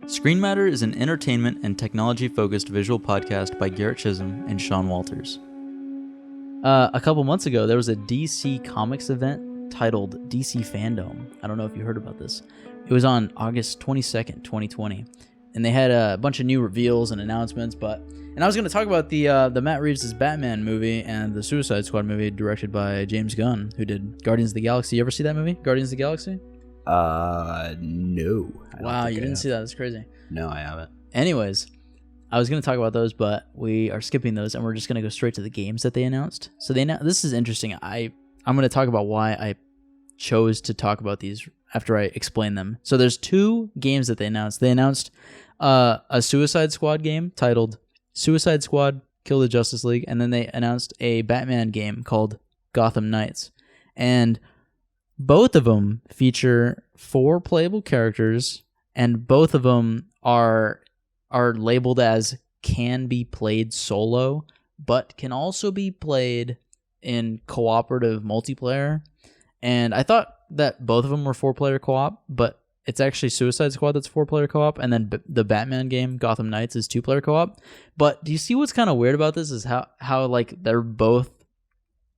Screen Matter is an entertainment and technology-focused visual podcast by Garrett Chisholm and Sean Walters. A couple months ago, there was a DC Comics event titled DC Fandom. I don't know if you heard about this. It was on August 22nd, 2020. And they had a bunch of new reveals and announcements, and I was going to talk about the Matt Reeves' Batman movie and the Suicide Squad movie directed by James Gunn, who did Guardians of the Galaxy. You ever see that movie, Guardians of the Galaxy? No. Wow, you didn't see that? That's crazy. No, I haven't. Anyways, I was going to talk about those, but we are skipping those, and we're just going to go straight to the games that they announced. So this is interesting. I'm going to talk about why I chose to talk about these after I explain them. So there's two games that they announced. They announced a Suicide Squad game titled Suicide Squad Kill the Justice League, and then they announced a Batman game called Gotham Knights. And both of them feature 4 playable characters, and both of them are labeled as can be played solo, but can also be played in cooperative multiplayer. And I thought that both of them were 4-player co-op, but it's actually Suicide Squad that's 4-player co-op, and then the Batman game, Gotham Knights, is 2-player co-op. But do you see what's kind of weird about this is how like they're both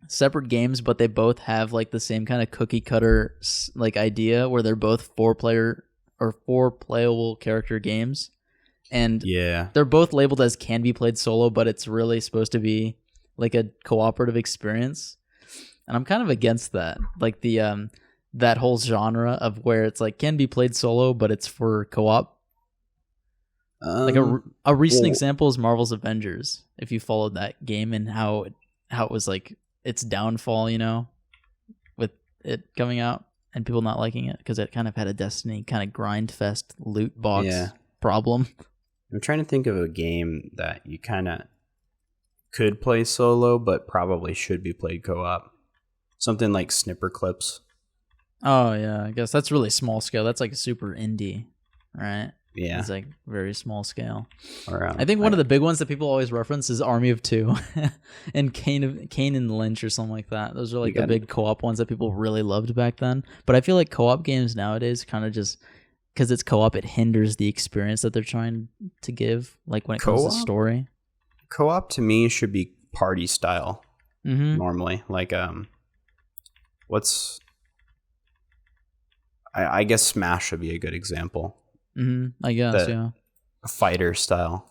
separate games, but they both have like the same kind of cookie cutter like idea where they're both 4-player or 4 playable character games, and yeah, they're both labeled as can be played solo, but it's really supposed to be like a cooperative experience. And I'm kind of against that, like the that whole genre of where it's like can be played solo, but it's for co-op. Like a recent example is Marvel's Avengers. If you followed that game and how it was like its downfall, you know, with it coming out and people not liking it because it kind of had a Destiny kind of grind fest loot box problem. I'm trying to think of a game that you kind of could play solo, but probably should be played co-op. Something like Snipper Clips. Oh yeah, I guess that's really small scale. That's like super indie, right? Yeah, it's like very small scale. Or, I think one of the big ones that people always reference is Army of Two, and Kane and Lynch or something like that. Those are like the big co-op ones that people really loved back then. But I feel like co-op games nowadays kind of just because it's co-op, it hinders the experience that they're trying to give. Like when it comes to story, co-op to me should be party style. Mm-hmm. Normally, like I guess Smash would be a good example. Mm-hmm. I guess, yeah. Fighter style.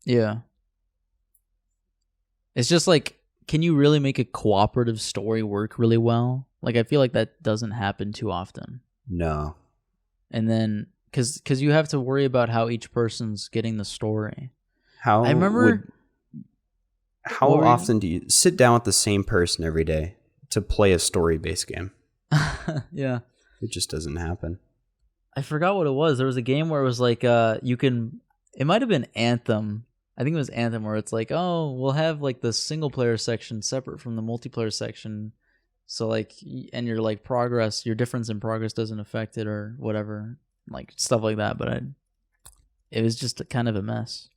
Yeah. It's just like, can you really make a cooperative story work really well? Like, I feel like that doesn't happen too often. No. And then, because you have to worry about how each person's getting the story. How often do you sit down with the same person every day to play a story-based game? Yeah. It just doesn't happen. I forgot what it was. There was a game where it was like it might have been Anthem. I think it was Anthem where it's like, oh, we'll have like the single player section separate from the multiplayer section. So like, and your like progress, your difference in progress doesn't affect it or whatever, like stuff like that. But it was just kind of a mess.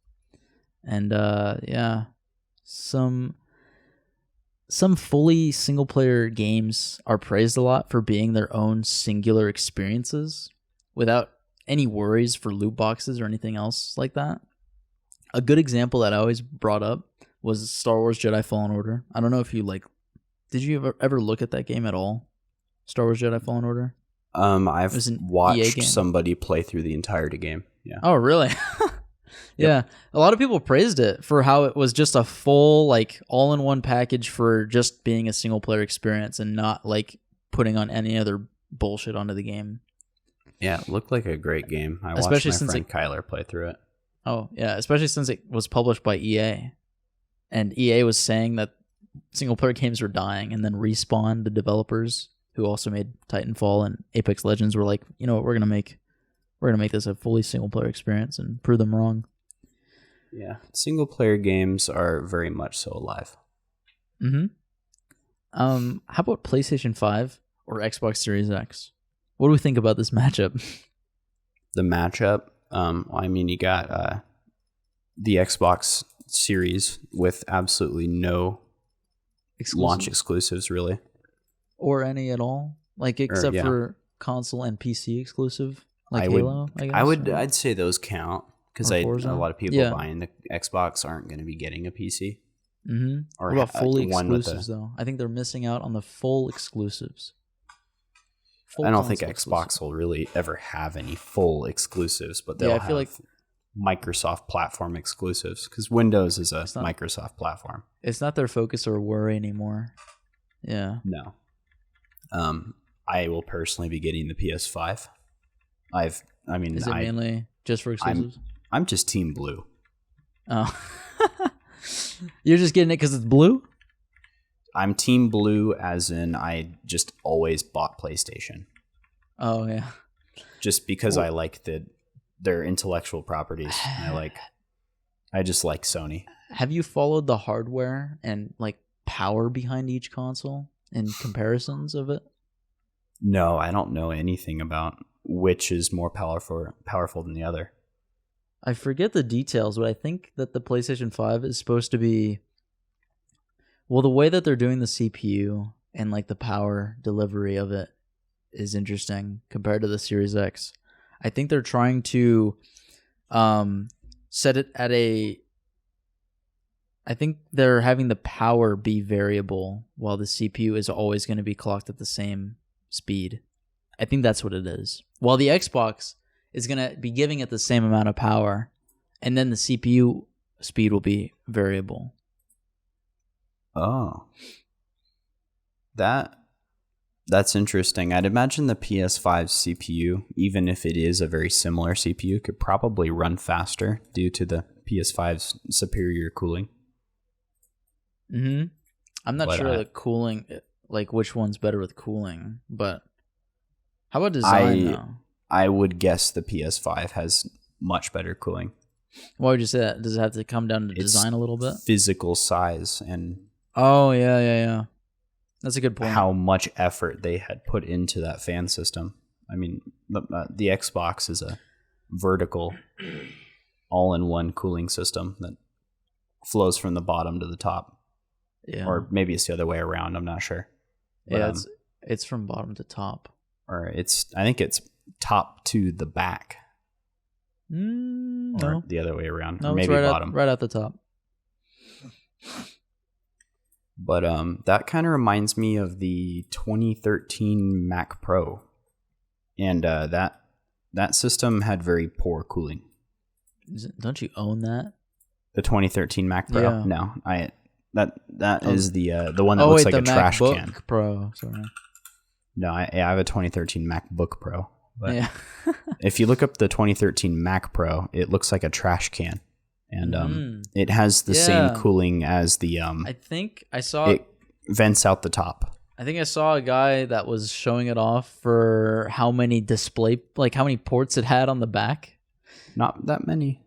And yeah, some fully single player games are praised a lot for being their own singular experiences without any worries for loot boxes or anything else like that. A good example that I always brought up was Star Wars Jedi Fallen Order. I don't know if you did you ever look at that game at all? Star Wars Jedi Fallen Order? I've watched somebody play through the entirety game. Yeah. Oh, really? Yeah. Yep. A lot of people praised it for how it was just a full, like, all-in-one package for just being a single-player experience and not, like, putting on any other bullshit onto the game. Yeah, it looked like a great game. I watched my friend Kyler play through it. Oh, yeah, especially since it was published by EA. And EA was saying that single-player games were dying, and then Respawn, the developers, who also made Titanfall and Apex Legends, were like, you know what, we're gonna make this a fully single-player experience and prove them wrong. Yeah, single-player games are very much so alive. Mm-hmm. How about PlayStation 5 or Xbox Series X? What do we think about this matchup? The matchup? I mean, you got the Xbox Series with absolutely no launch exclusives, really. Or any at all? Like, except for console and PC exclusive? Like Halo, I guess. I'd say those count because a lot of people buying the Xbox aren't going to be getting a PC. Mm-hmm. Or what about fully exclusives though? I think they're missing out on the full exclusives. I don't think Xbox will really ever have any full exclusives, but they'll have like Microsoft platform exclusives because Windows is a Microsoft platform. It's not their focus or worry anymore. Yeah. No. I will personally be getting the PS5. Is it mainly just for exclusives? I'm just Team Blue. Oh. You're just getting it because it's blue? I'm Team Blue as in I just always bought PlayStation. Oh, yeah. Just because I like their intellectual properties. I just like Sony. Have you followed the hardware and like power behind each console and comparisons of it? No, I don't know anything about which is more powerful than the other. I forget the details, but I think that the PlayStation 5 is supposed to be... Well, the way that they're doing the CPU and like the power delivery of it is interesting compared to the Series X. I think they're trying to set it at a... I think they're having the power be variable while the CPU is always going to be clocked at the same speed. I think that's what it is. While the Xbox is going to be giving it the same amount of power, and then the CPU speed will be variable. Oh. That's interesting. I'd imagine the PS5 CPU, even if it is a very similar CPU, could probably run faster due to the PS5's superior cooling. Mm-hmm. I'm not sure the cooling, like which one's better with cooling, but how about design though? I would guess the PS5 has much better cooling. Why would you say that? Does it have to come down to design a little bit? Physical size and... Oh, yeah. That's a good point. How much effort they had put into that fan system. I mean, the Xbox is a vertical, all-in-one cooling system that flows from the bottom to the top. Yeah. Or maybe it's the other way around. I'm not sure. But, yeah, it's from bottom to top. Or I think it's top to the back. Or No. the other way around. No, or maybe bottom. Right at the top. But that kind of reminds me of the 2013 Mac Pro. And that system had very poor cooling. Don't you own that? The 2013 Mac Pro? Yeah. No. That is the one that looks like a trash MacBook can. Pro, sorry. No, I have a 2013 MacBook Pro. But yeah. if you look up the 2013 Mac Pro, it looks like a trash can. And it has the same cooling as the... I think I saw... It vents out the top. I think I saw a guy that was showing it off for how many how many ports it had on the back. Not that many.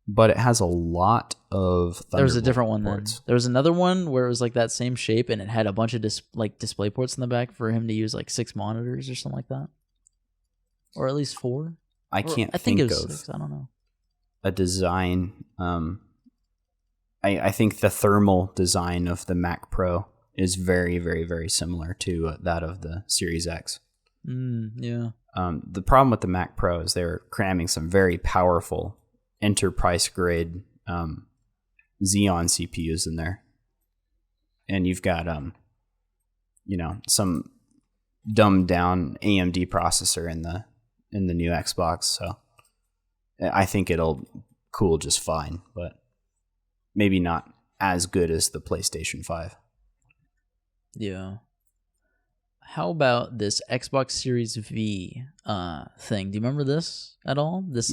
But it has a lot of Thunderbolt There was a different one ports. then. There was another one where it was like that same shape and it had a bunch of display ports in the back for him to use like 6 monitors or something like that. Or at least 4. I think it was of 6. I don't know. A design. I think the thermal design of the Mac Pro is very, very, very similar to that of the Series X. Yeah. The problem with the Mac Pro is they're cramming some very powerful enterprise grade Xeon CPUs in there, and you've got some dumbed down AMD processor in the new Xbox. So I think it'll cool just fine, but maybe not as good as the PlayStation 5. Yeah. How about this Xbox Series V thing? Do you remember this at all? This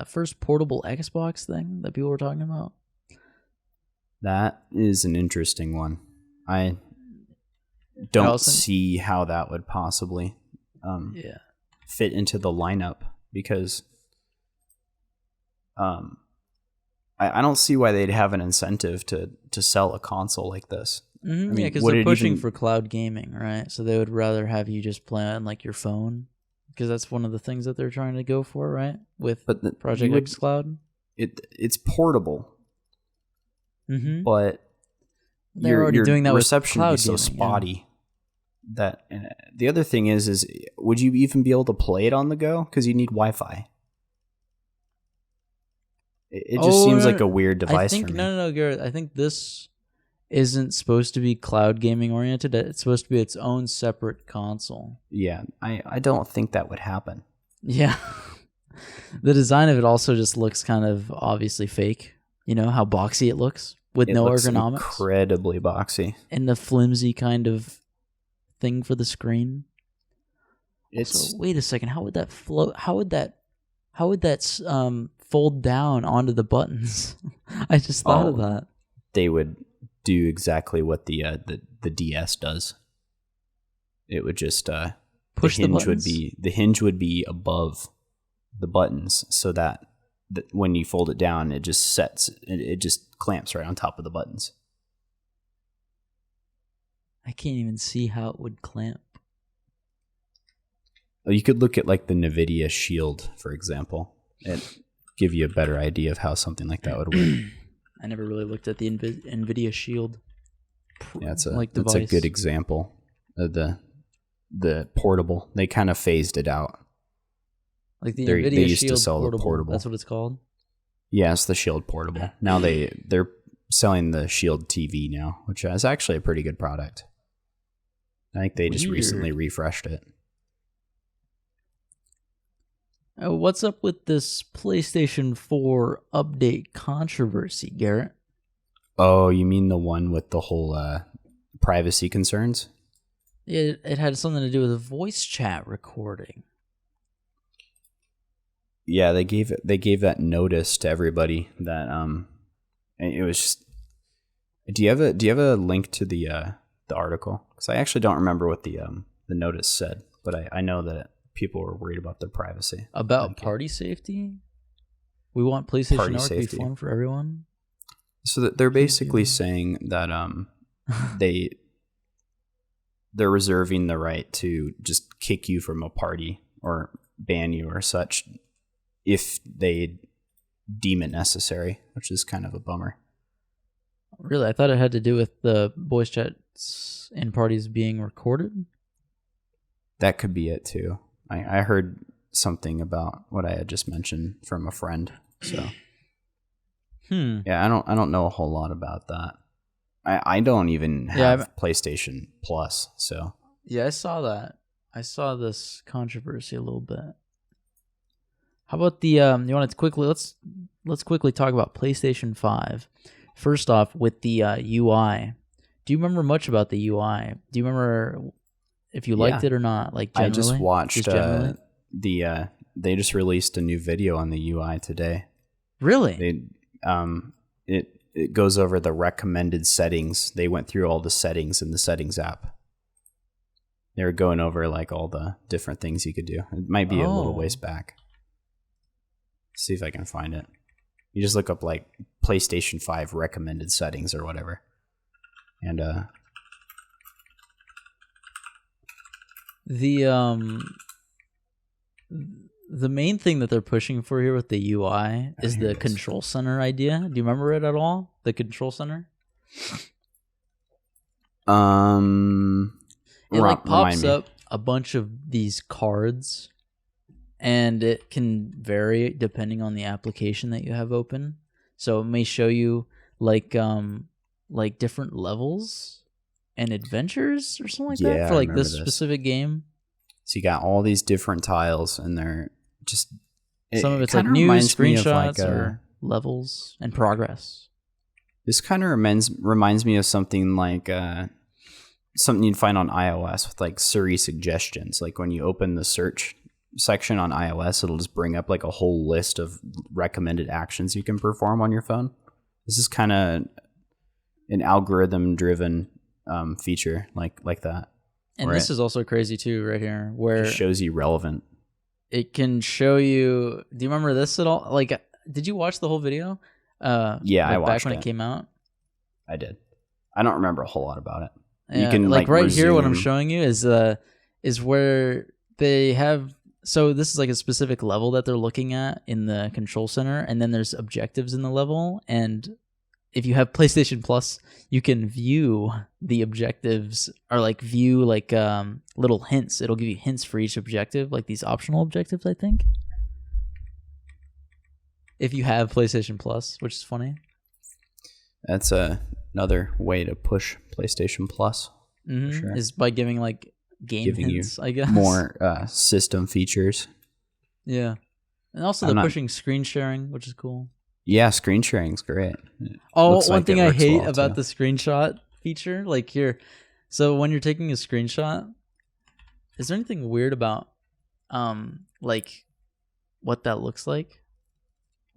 first portable Xbox thing that people were talking about? That is an interesting one. I don't see how that would possibly fit into the lineup because I don't see why they'd have an incentive to sell a console like this. Mm-hmm, because they're pushing for cloud gaming, right? So they would rather have you just play on like your phone, because that's one of the things that they're trying to go for, right? With Project X Cloud. It's portable, mm-hmm. but they're already doing that reception with cloud would be so gaming, spotty. the other thing is would you even be able to play it on the go? Because you need Wi-Fi. It just seems like a weird device for me. No, Garrett. I think this isn't supposed to be cloud gaming oriented. It's supposed to be its own separate console. Yeah, I don't think that would happen. Yeah. The design of it also just looks kind of obviously fake. You know how boxy it looks with no ergonomics? Incredibly boxy. And the flimsy kind of thing for the screen. Also, wait a second. How would that float? How would that fold down onto the buttons? I just thought of that. They would do exactly what the DS does. It would just push the buttons. The hinge would be above the buttons, so that when you fold it down, it just clamps right on top of the buttons. I can't even see how it would clamp. You could look at like the NVIDIA Shield, for example, and give you a better idea of how something like that would work. I never really looked at the NVIDIA Shield. Yeah, it's a good example of the portable. They kind of phased it out. Like the NVIDIA they used Shield to sell portable. the portable. That's what it's called? Yeah, it's the Shield portable. Now they're selling the Shield TV now, which is actually a pretty good product. I think they just recently refreshed it. What's up with this PlayStation 4 update controversy, Garrett? Oh, you mean the one with the whole privacy concerns? It had something to do with voice chat recording. Yeah, they gave that notice to everybody that it was just. Do you have a link to the article? Because I actually don't remember what the notice said, but I know that people were worried about their privacy. About party safety? We want PlayStation Network to be fun for everyone? So that they're basically saying that they're reserving the right to just kick you from a party or ban you or such if they deem it necessary, which is kind of a bummer. Really? I thought it had to do with the voice chats in parties being recorded? That could be it too. I heard something about what I had just mentioned from a friend. So yeah, I don't know a whole lot about that. I don't even have PlayStation Plus, so yeah, I saw that. I saw this controversy a little bit. How about the you want to quickly let's quickly talk about PlayStation 5. First off, with the UI. Do you remember much about the UI? Do you remember if you liked it or not? Like generally? I just watched they just released a new video on the UI today. Really? It goes over the recommended settings. They went through all the settings in the settings app. They were going over like all the different things you could do. It might be a little ways back. Let's see if I can find it. You just look up like PlayStation 5 recommended settings or whatever. And the main thing that they're pushing for here with the UI is the control center idea. Do you remember it at all? The control center? It like pops up a bunch of these cards, and it can vary depending on the application that you have open. So it may show you like different levels and adventures or something like that for like this specific game. So you got all these different tiles, and they're just some of it's like new screenshots or levels and progress. This kind of reminds me of something like something you'd find on iOS with like Siri suggestions. Like when you open the search section on iOS, it'll just bring up like a whole list of recommended actions you can perform on your phone. This is kind of an algorithm-driven feature like that. And this is also crazy too, right here, where it shows you relevant. It can show you. Do you remember this at all? Like, did you watch the whole video? Yeah, I watched back when it came out. I did. I don't remember a whole lot about it. Yeah, you can like right here. What I'm showing you is where they have. So this is like a specific level that they're looking at in the control center, and then there's objectives in the level, and if you have PlayStation Plus, you can view the objectives or like view like little hints. It'll give you hints for each objective, like these optional objectives, I think. If you have PlayStation Plus, which is funny. That's another way to push PlayStation Plus. Mm-hmm. Sure. Is by giving like giving hints, I guess. More system features. Yeah. And also they're pushing screen sharing, which is cool. Yeah, screen sharing's great. One thing I hate about the screenshot feature, like here, so when you're taking a screenshot, is there anything weird about like what that looks like?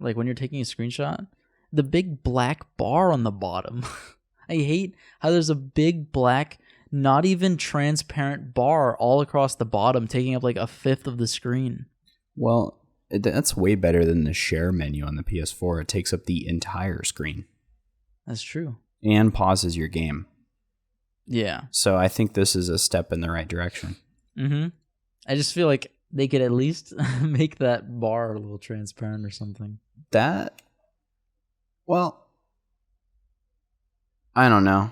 Like when you're taking a screenshot, the big black bar on the bottom. I hate how there's a big black, not even transparent bar all across the bottom, taking up like a fifth of the screen. Well, that's way better than the share menu on the PS4. It takes up the entire screen. That's true. And pauses your game. Yeah. So I think this is a step in the right direction. Mm-hmm. I just feel like they could at least make that bar a little transparent or something. Well, I don't know.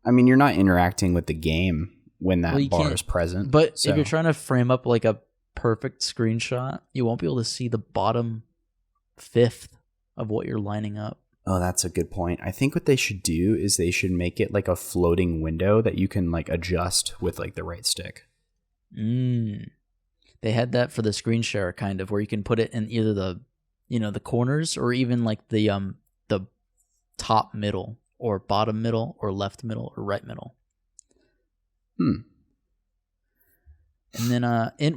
I mean, you're not interacting with the game when that bar is present. But if you're trying to frame up like a perfect screenshot, you won't be able to see the bottom fifth of what you're lining up. Oh, that's a good point. I think what they should do is they should make it like a floating window that you can like adjust with like the right stick. They had that for the screen share kind of, where you can put it in either the, the corners or even like the top middle or bottom middle or left middle or right middle. And then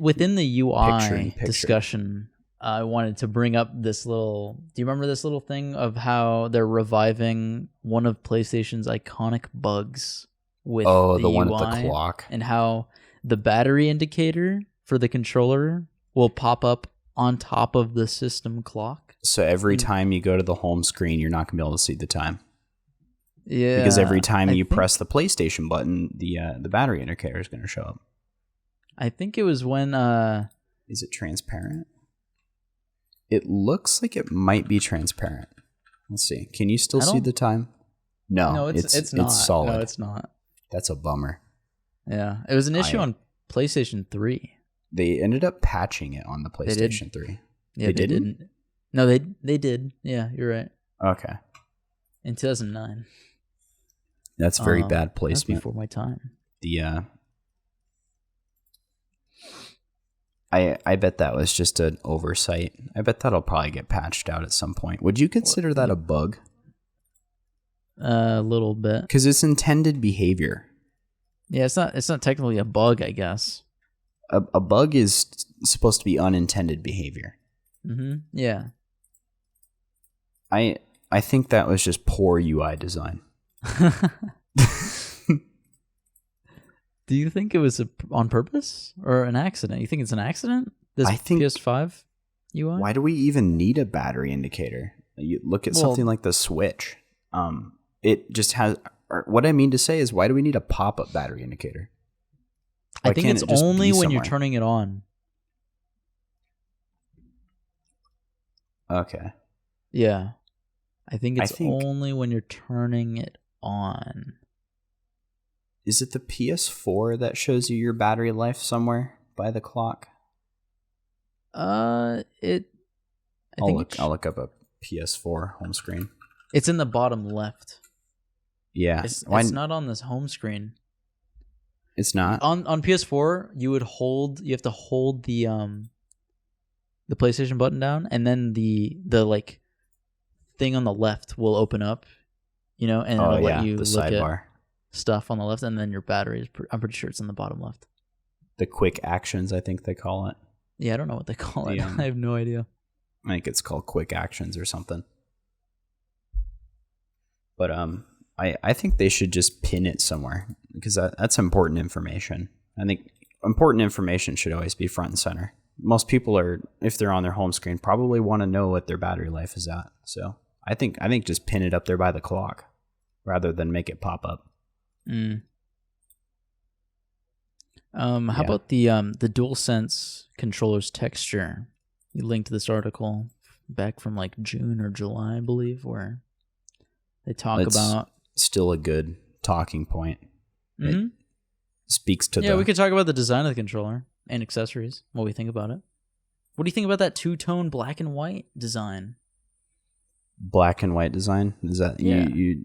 within the UI discussion, I wanted to bring up this little... Do you remember this little thing of how they're reviving one of PlayStation's iconic bugs with the one UI, at the clock? And how the battery indicator for the controller will pop up on top of the system clock. So every time you go to the home screen, you're not going to be able to see the time. Yeah. Because every time you press the PlayStation button, the battery indicator is going to show up. I think it was when... Is it transparent? It looks like it might be transparent. Let's see. Can you still see the time? No, it's not. It's solid. No, it's not. That's a bummer. Yeah. It was an issue on PlayStation 3. They ended up patching it on the PlayStation 3. Yeah, they didn't. No, they did. Yeah, you're right. Okay. In 2009. That's very bad placement. That's before my time. I bet that was just an oversight. I bet that'll probably get patched out at some point. Would you consider that a bug? A little bit. Because it's intended behavior. Yeah, it's not technically a bug, I guess. A bug is supposed to be unintended behavior. Mm-hmm. Yeah. I think that was just poor UI design. Do you think it was on purpose or an accident? You think it's an accident? I think PS5 UI? Why do we even need a battery indicator? You look at something like the Switch. It just has... What I mean to say is, why do we need a pop-up battery indicator? I think it's only when you're turning it on. Okay. Yeah. I think it's only when you're turning it on. Is it the PS4 that shows you your battery life somewhere by the clock? I'll look up a PS4 home screen. It's in the bottom left. Yeah. It's not on this home screen. It's not? On PS4, you have to hold the PlayStation button down, and then the like thing on the left will open up, and it'll let you the look sidebar. At stuff on the left, and then your battery is I'm pretty sure it's in the bottom left. The quick actions, I think they call it. Yeah, I don't know what they call it. I have no idea. I think it's called quick actions or something. But I think they should just pin it somewhere, because that's important information. I think important information should always be front and center. Most people if they're on their home screen, probably want to know what their battery life is at. So I think just pin it up there by the clock rather than make it pop up. How about the DualSense controller's texture? You linked this article back from like June or July, I believe, where They talk It's about still a good talking point. Mhm. It speaks to we could talk about the design of the controller and accessories, what we think about it. What do you think about that two-tone black and white design? black and white design. Is that you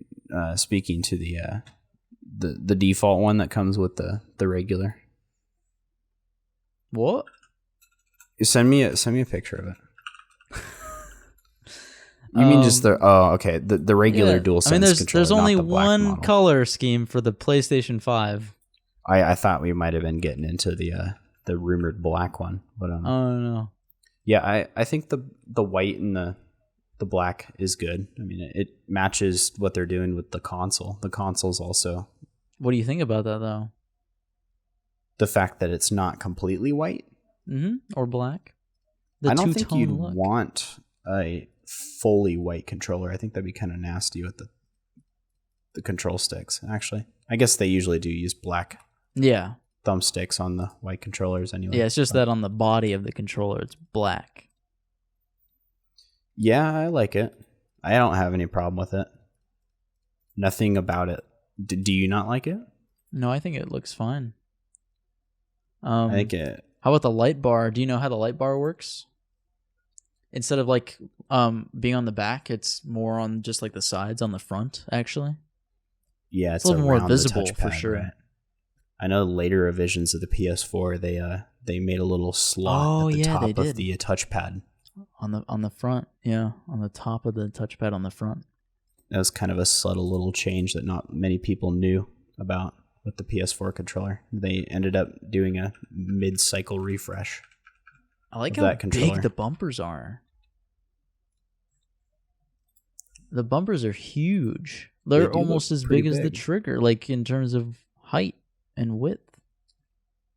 speaking to the default one that comes with the regular? What? Send me a picture of it. You mean just the regular DualSense controller? There's only not the black one model. color scheme for the PlayStation 5. I thought we might have been getting into the rumored black one, but I don't know. yeah, I think the white and the black is good. I mean, it matches what they're doing with the console. The console's also. What do you think about that though? The fact that it's not completely white. Mm-hmm. Or black. I don't think you'd want a fully white controller. I think that'd be kind of nasty with the control sticks. Actually, I guess they usually do use black. Yeah. Thumbsticks on the white controllers anyway. Yeah, it's just that on the body of the controller, it's black. Yeah, I like it. I don't have any problem with it. Nothing about it. Do you not like it? No, I think it looks fine. I think it. How about the light bar? Do you know how the light bar works? Instead of like being on the back, it's more on just like the sides on the front, actually. Yeah, it's a little more visible for sure. Right? I know later revisions of the PS4, they made a little slot at the top of the touchpad. On the front, yeah, on the top of the touchpad on the front. That was kind of a subtle little change that not many people knew about with the PS4 controller. They ended up doing a mid-cycle refresh. I like how big the bumpers are. The bumpers are huge. They're almost as big as the trigger, like in terms of height and width.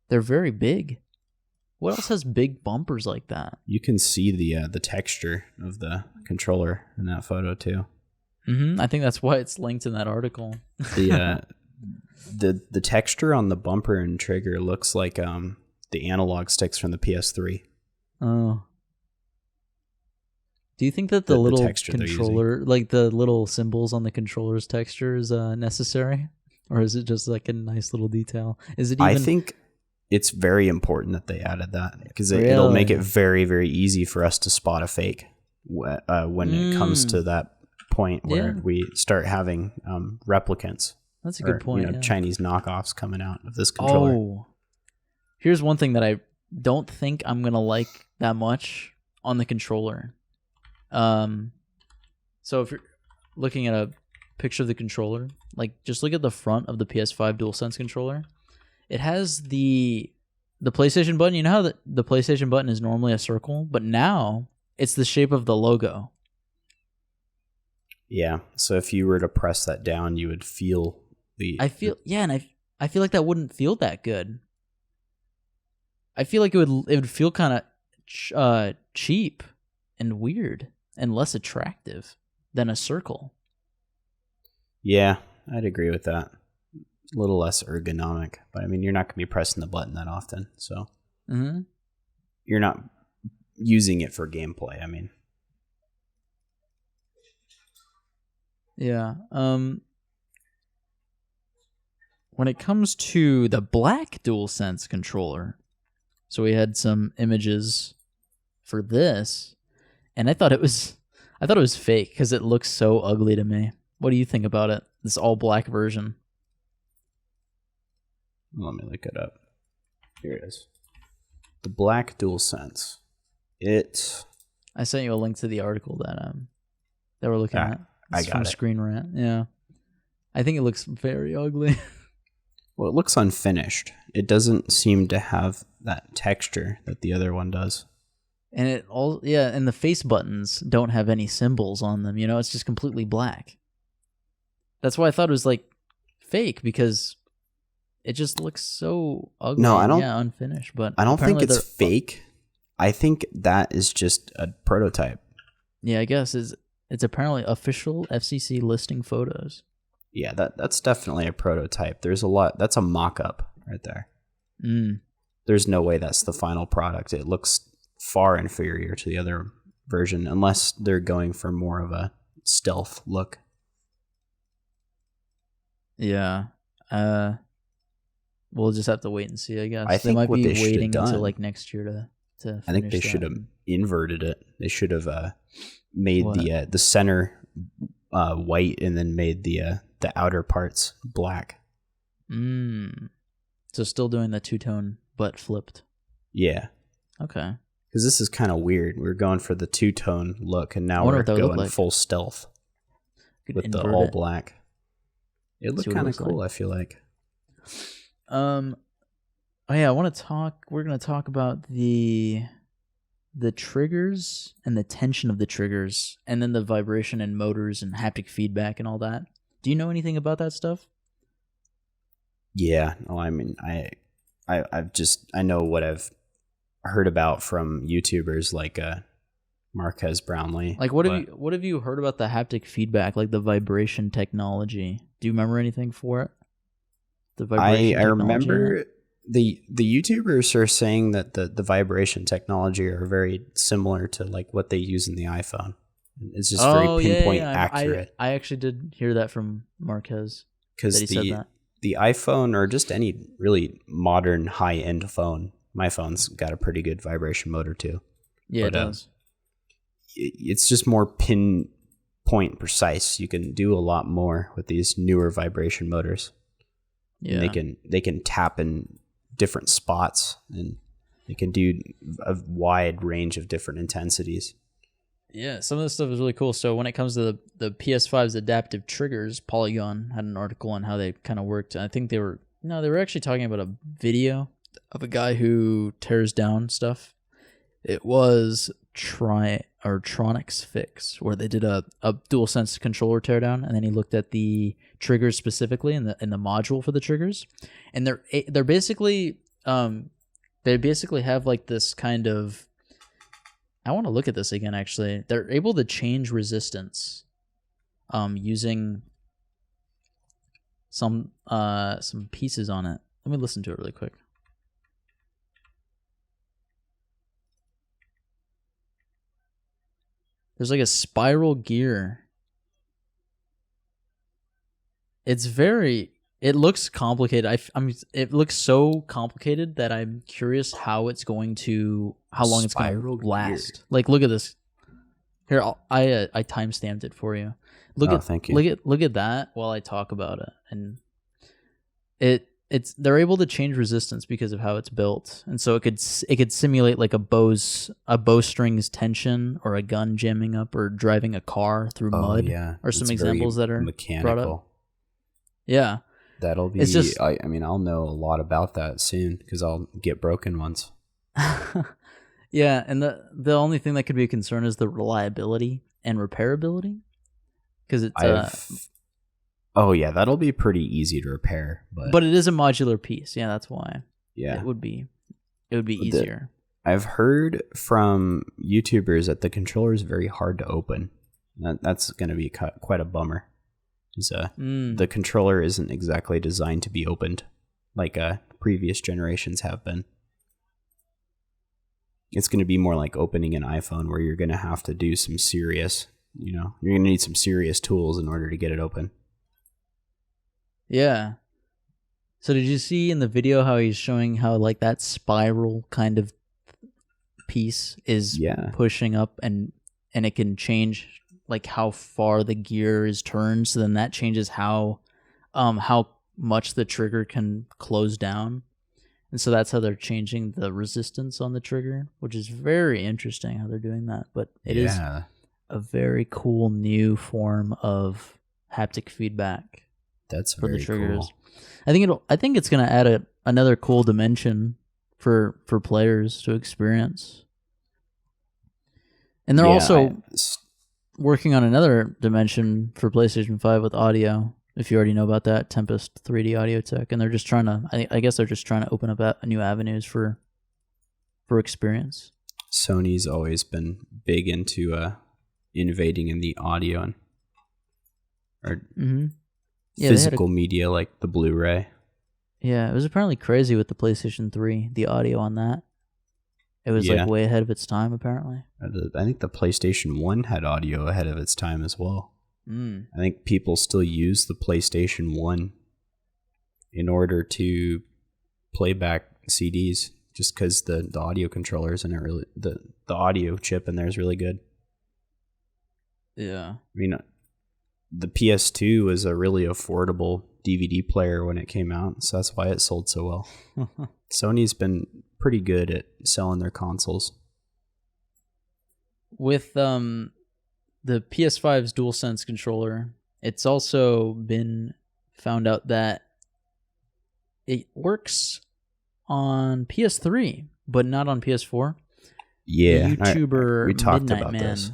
They're very big. What else has big bumpers like that? You can see the texture of the controller in that photo too. Mm-hmm. I think that's why it's linked in that article. The texture on the bumper and trigger looks like the analog sticks from the PS3. Oh. Do you think that the little controller, like the little symbols on the controller's texture, is necessary, or is it just like a nice little detail? Is it? I think it's very important that they added that because it'll make it very, very easy for us to spot a fake when it comes to that point where we start having replicants. That's a good point. Chinese knockoffs coming out of this controller. Oh, here's one thing that I don't think I'm gonna like that much on the controller. So if you're looking at a picture of the controller, like just look at the front of the PS5 DualSense controller. It has the PlayStation button. You know how the PlayStation button is normally a circle, but now it's the shape of the logo. Yeah. So if you were to press that down, you would feel I feel like that wouldn't feel that good. I feel like it would feel kind of cheap and weird and less attractive than a circle. Yeah, I'd agree with that. A little less ergonomic, but I mean, you're not going to be pressing the button that often, so you're not using it for gameplay. I mean, yeah. When it comes to the black DualSense controller, so we had some images for this, and I thought it was fake because it looks so ugly to me. What do you think about it? This all black version. Let me look it up. Here it is. The black DualSense. I sent you a link to the article that we're looking at. I got from it. Screen Rant. Yeah, I think it looks very ugly. Well, it looks unfinished. It doesn't seem to have that texture that the other one does. And and the face buttons don't have any symbols on them. You know, it's just completely black. That's why I thought it was like fake, because it just looks so ugly. No, I don't. Yeah, unfinished. But I don't think it's fake. I think that is just a prototype. Yeah, I guess it's apparently official FCC listing photos. Yeah, that's definitely a prototype. There's a lot. That's a mock-up right there. There's no way that's the final product. It looks far inferior to the other version, unless they're going for more of a stealth look. Yeah. We'll just have to wait and see, I guess. I They think might what be they should have waiting until done. like next year to I think finish they should that. have inverted it. They should have made What? the center white and then made the outer parts black. So still doing the two-tone but flipped. Yeah, Okay. because this is kind of weird. We're going for the two-tone look, and now wonder we're what that would look going like. full stealth Could with the invert all it. black. It looked See what it kind of looks like. cool. I feel like. Oh yeah, we're gonna talk about the triggers and the tension of the triggers, and then the vibration and motors and haptic feedback and all that. Do you know anything about that stuff? Yeah. Oh, I mean, I know what I've heard about from YouTubers like Marquez Brownlee. Like, what have you heard about the haptic feedback, like the vibration technology? Do you remember anything for it? The vibration I technology in remember it? the YouTubers are saying that the vibration technology are very similar to like what they use in the iPhone. It's just very pinpoint accurate. I actually did hear that from Marquez. Because That he said that. the iPhone or just any really modern high end phone, my phone's got a pretty good vibration motor too. Yeah, But, it does. It's just more pinpoint precise. You can do a lot more with these newer vibration motors. Yeah. And they can tap in different spots, and they can do a wide range of different intensities. Yeah, some of this stuff is really cool. So when it comes to the PS5's adaptive triggers, Polygon had an article on how they kind of worked. I think they were actually talking about a video of a guy who tears down stuff. It was Tronics Fix, where they did a DualSense controller teardown, and then he looked at the triggers specifically in the module for the triggers, and they're basically they basically have like this kind of, I want to look at this again. Actually, they're able to change resistance using some pieces on it. Let me listen to it really quick. There's like a spiral gear. It looks complicated. It looks so complicated that I'm curious how long it's going to last. Gear. Like, look at this. Here, I timestamped it for you. Thank you. Look at that while I talk about it, and they're able to change resistance because of how it's built, and so it could simulate like a bowstring's tension, or a gun jamming up, or driving a car through mud. Yeah. Or some examples that are mechanical. brought up. Yeah, That'll be. It's just- I mean, I'll know a lot about that soon because I'll get broken ones. yeah, and the only thing that could be a concern is the reliability and repairability, because it's Oh yeah, that'll be pretty easy to repair, but it is a modular piece. Yeah, that's why. yeah, It would be easier. I've heard from YouTubers that the controller is very hard to open. That's going to be quite a bummer. The controller isn't exactly designed to be opened like previous generations have been. It's going to be more like opening an iPhone, where you're going to have to do some serious, you're going to need some serious tools in order to get it open. Yeah. So did you see in the video how he's showing how like that spiral kind of piece is pushing up, and it can change like how far the gear is turned, so then that changes how much the trigger can close down. And so that's how they're changing the resistance on the trigger, which is very interesting how they're doing that. But it is a very cool new form of haptic feedback. That's for very the triggers. Cool. I think it's gonna add another cool dimension for players to experience. And they're also working on another dimension for PlayStation 5 with audio. If you already know about that, Tempest 3D audio tech, and they're just trying to. I guess they're just trying to open up new avenues for experience. Sony's always been big into innovating in the audio and physical media, like the Blu-ray. Yeah, it was apparently crazy with the PlayStation 3, the audio on that. It was like way ahead of its time, apparently. I think the PlayStation 1 had audio ahead of its time as well. I think people still use the PlayStation 1 in order to play back CDs, just because the audio controllers and the audio chip in there is really good. Yeah. I mean, the PS2 was a really affordable DVD player when it came out, so that's why it sold so well. Sony's been pretty good at selling their consoles. With the PS5's DualSense controller, it's also been found out that it works on PS3, but not on PS4. Yeah, the YouTuber we talked Midnight about Man this.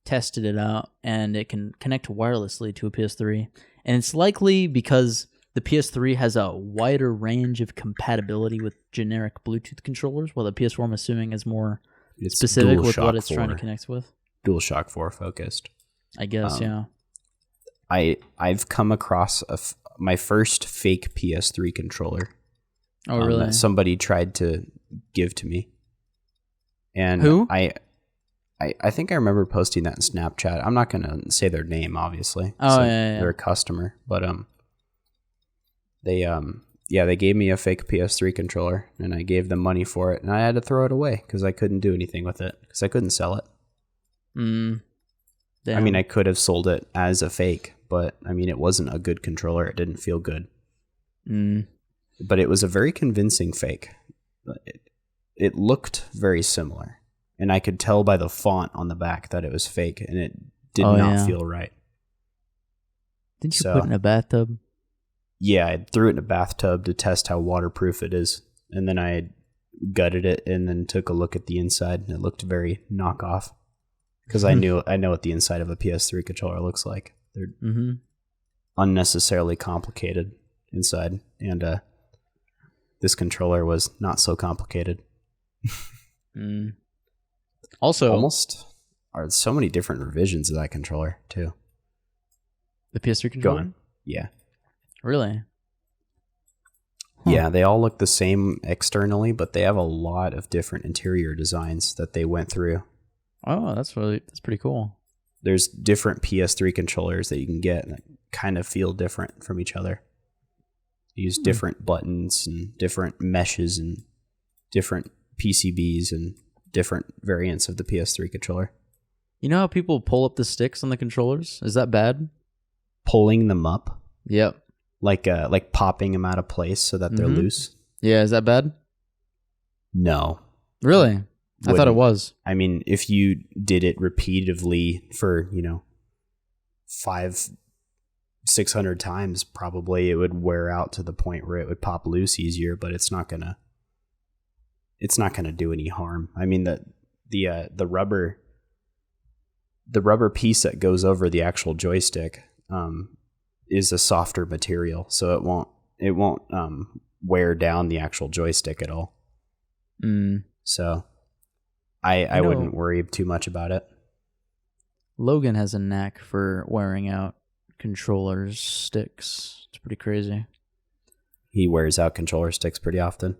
tested it out, and it can connect wirelessly to a PS3. And it's likely because the PS3 has a wider range of compatibility with generic Bluetooth controllers, while the PS4, I'm assuming, is more specific with what it's trying to connect with. DualShock 4 focused. I guess, yeah. I've come across my first fake PS3 controller. Oh, really? That somebody tried to give to me. And who? I think I remember posting that in Snapchat. I'm not going to say their name, obviously. Oh, so yeah. They're a customer, but they gave me a fake PS3 controller, and I gave them money for it, and I had to throw it away because I couldn't do anything with it because I couldn't sell it. Damn. I mean, I could have sold it as a fake, but I mean, it wasn't a good controller. It didn't feel good. But it was a very convincing fake. It looked very similar. And I could tell by the font on the back that it was fake, and it did not feel right. Didn't you put it in a bathtub? Yeah, I threw it in a bathtub to test how waterproof it is. And then I gutted it and then took a look at the inside, and it looked very knockoff. Because I know what the inside of a PS3 controller looks like. They're unnecessarily complicated inside. And this controller was not so complicated. Also, almost are so many different revisions of that controller too. The PS3 controller? Go on. Yeah. Really? Huh. Yeah, they all look the same externally, but they have a lot of different interior designs that they went through. Oh, that's pretty cool. There's different PS3 controllers that you can get that kind of feel different from each other. You use different buttons and different meshes and different PCBs and different variants of the PS3 controller. You know how people pull up the sticks on the controllers? Is that bad? Pulling them up? Yep. Like popping them out of place so that they're loose? Yeah, is that bad? No. Really? I thought it was. I mean, if you did it repeatedly for, 500-600 times, probably it would wear out to the point where it would pop loose easier, but it's not gonna do any harm. I mean, the rubber piece that goes over the actual joystick is a softer material, so it won't wear down the actual joystick at all. So I wouldn't worry too much about it. Logan has a knack for wearing out controllers sticks. It's pretty crazy. He wears out controller sticks pretty often.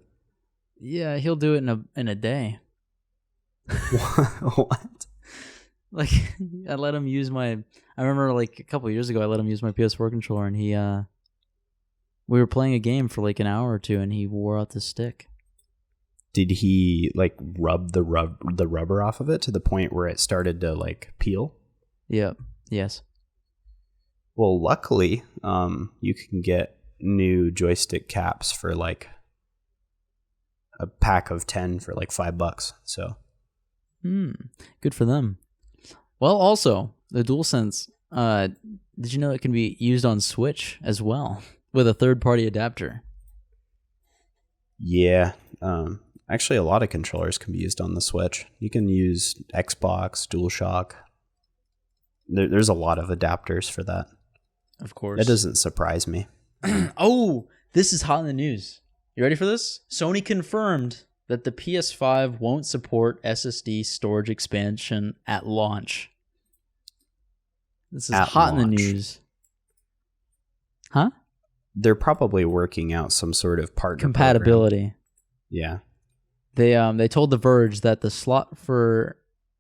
Yeah, he'll do it in a day. What? Like, I let him use I remember like a couple of years ago, I let him use my PS4 controller, and we were playing a game for like an hour or two, and he wore out the stick. Did he like rub the rubber off of it to the point where it started to like peel? Yep. Yes. Well, luckily, you can get new joystick caps for like a pack of 10 for like $5. So, good for them. Well, also the DualSense. Did you know it can be used on Switch as well with a third-party adapter? Yeah. Actually, a lot of controllers can be used on the Switch. You can use Xbox, DualShock. There's a lot of adapters for that. Of course. That doesn't surprise me. Oh, this is hot in the news. You ready for this? Sony confirmed that the PS5 won't support SSD storage expansion at launch. This is hot in the news. Huh? They're probably working out some sort of partner compatibility. Program. Yeah. They told The Verge that the slot for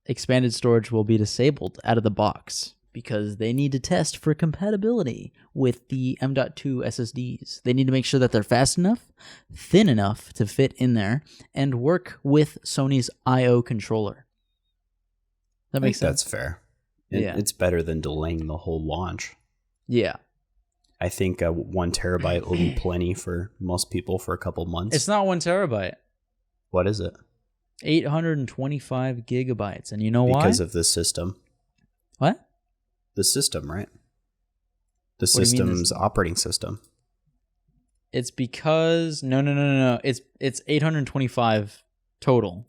expanded storage will be disabled out of the box because they need to test for compatibility with the M.2 SSDs. They need to make sure that they're fast enough, thin enough to fit in there, and work with Sony's I/O controller. That makes sense. That's fair. Yeah. It's better than delaying the whole launch. Yeah. I think 1 terabyte will be plenty for most people for a couple months. It's not 1 terabyte. What is it? 825 gigabytes. And you know why? Because of the system. What? The system, right? The What do you mean system's operating system. It's because... No. It's 825 total.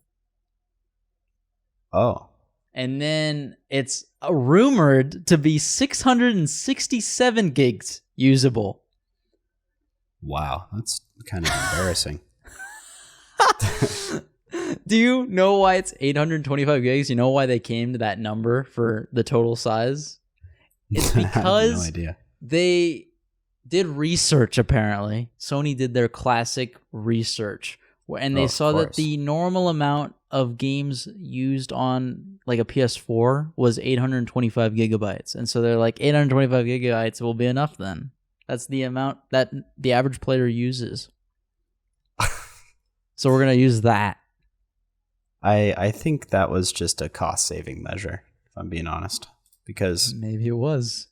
Oh. And then it's rumored to be 667 gigs usable. Wow, that's kind of embarrassing. Do you know why it's 825 gigs? You know why they came to that number for the total size? It's because no idea. They did research, apparently. Sony did their classic research. And they saw that the normal amount of games used on like a PS4 was 825 gigabytes. And so they're like, 825 gigabytes will be enough then. That's the amount that the average player uses. So we're going to use that. I think that was just a cost-saving measure, if I'm being honest. Because maybe it was.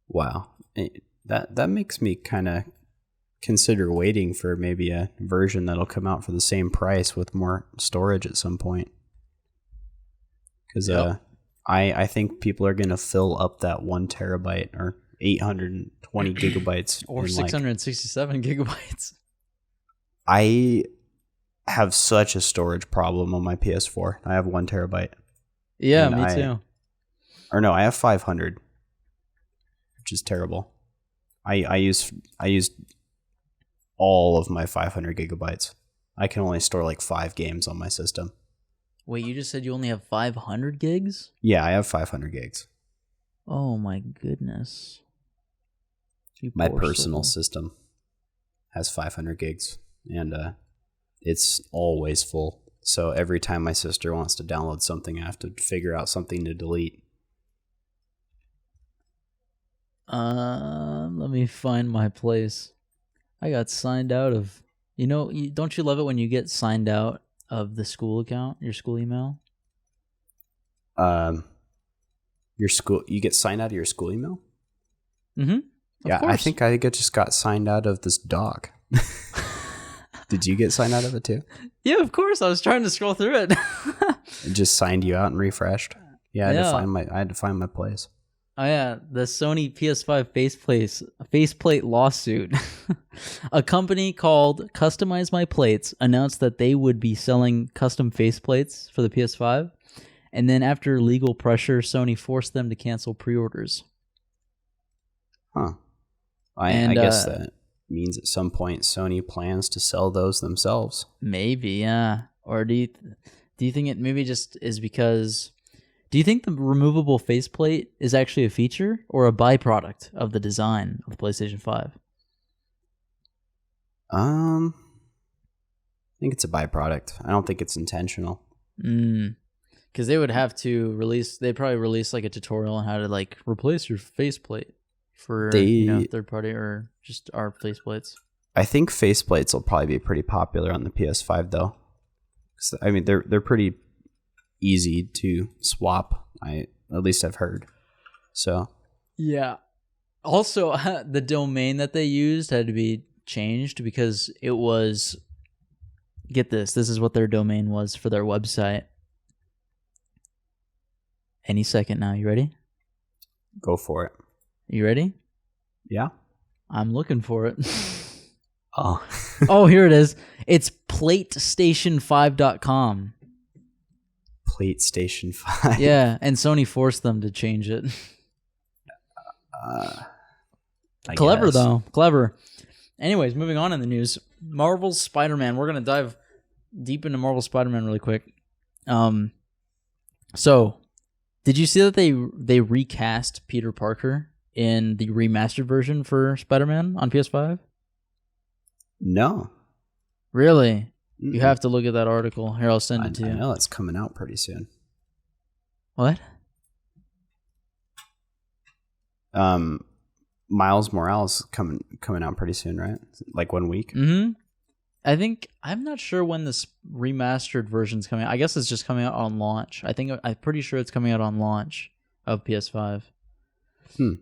Wow. That makes me kind of consider waiting for maybe a version that'll come out for the same price with more storage at some point. Because I think people are going to fill up that 1 terabyte or 820 gigabytes. Or 667 gigabytes. I have such a storage problem on my PS4. I have 1 terabyte. Yeah, me too. Or no, I have 500, which is terrible. I used all of my 500 gigabytes. I can only store like 5 games on my system. Wait, you just said you only have 500 gigs? Yeah, I have 500 gigs. Oh my goodness. My personal system has 500 gigs, and it's always full. So every time my sister wants to download something, I have to figure out something to delete. Let me find my place. I got signed out of... don't you love it when you get signed out of the school account, your school email? You get signed out of your school email? Mm-hmm. Yeah, I think I just got signed out of this dog. Did you get signed out of it too? Yeah, of course. I was trying to scroll through it. It just signed you out and refreshed. Yeah, I had to find my place. Oh yeah, the Sony PS5 faceplate lawsuit. A company called Customize My Plates announced that they would be selling custom faceplates for the PS5, and then after legal pressure, Sony forced them to cancel pre-orders. Huh. I guess that means at some point Sony plans to sell those themselves. Maybe, yeah. Or do you think it maybe just is because... Do you think the removable faceplate is actually a feature or a byproduct of the design of the PlayStation 5? I think it's a byproduct. I don't think it's intentional. Because they would have to release... They'd probably release like a tutorial on how to like replace your faceplate for third party or just our faceplates. I think faceplates will probably be pretty popular on the PS5 though. I mean, they're pretty easy to swap. At least I've heard. So yeah. Also, the domain that they used had to be changed because it was... Get this. This is what their domain was for their website. Any second now. You ready? Go for it. You ready? Yeah. I'm looking for it. Oh. Oh, here it is. It's PlayStation5.com. PlayStation 5. Yeah, and Sony forced them to change it. Clever, though. Clever. Anyways, moving on in the news. Marvel's Spider-Man. We're going to dive deep into Marvel's Spider-Man really quick. So, did you see that they recast Peter Parker in the remastered version for Spider-Man on PS5? No. Really? You have to look at that article. Here, I'll send it to you. I know it's coming out pretty soon. What? Miles Morales coming out pretty soon, right? Like 1 week. Mm-hmm. I'm not sure when this remastered version's coming out. I guess it's just coming out on launch. I'm pretty sure it's coming out on launch of PS5.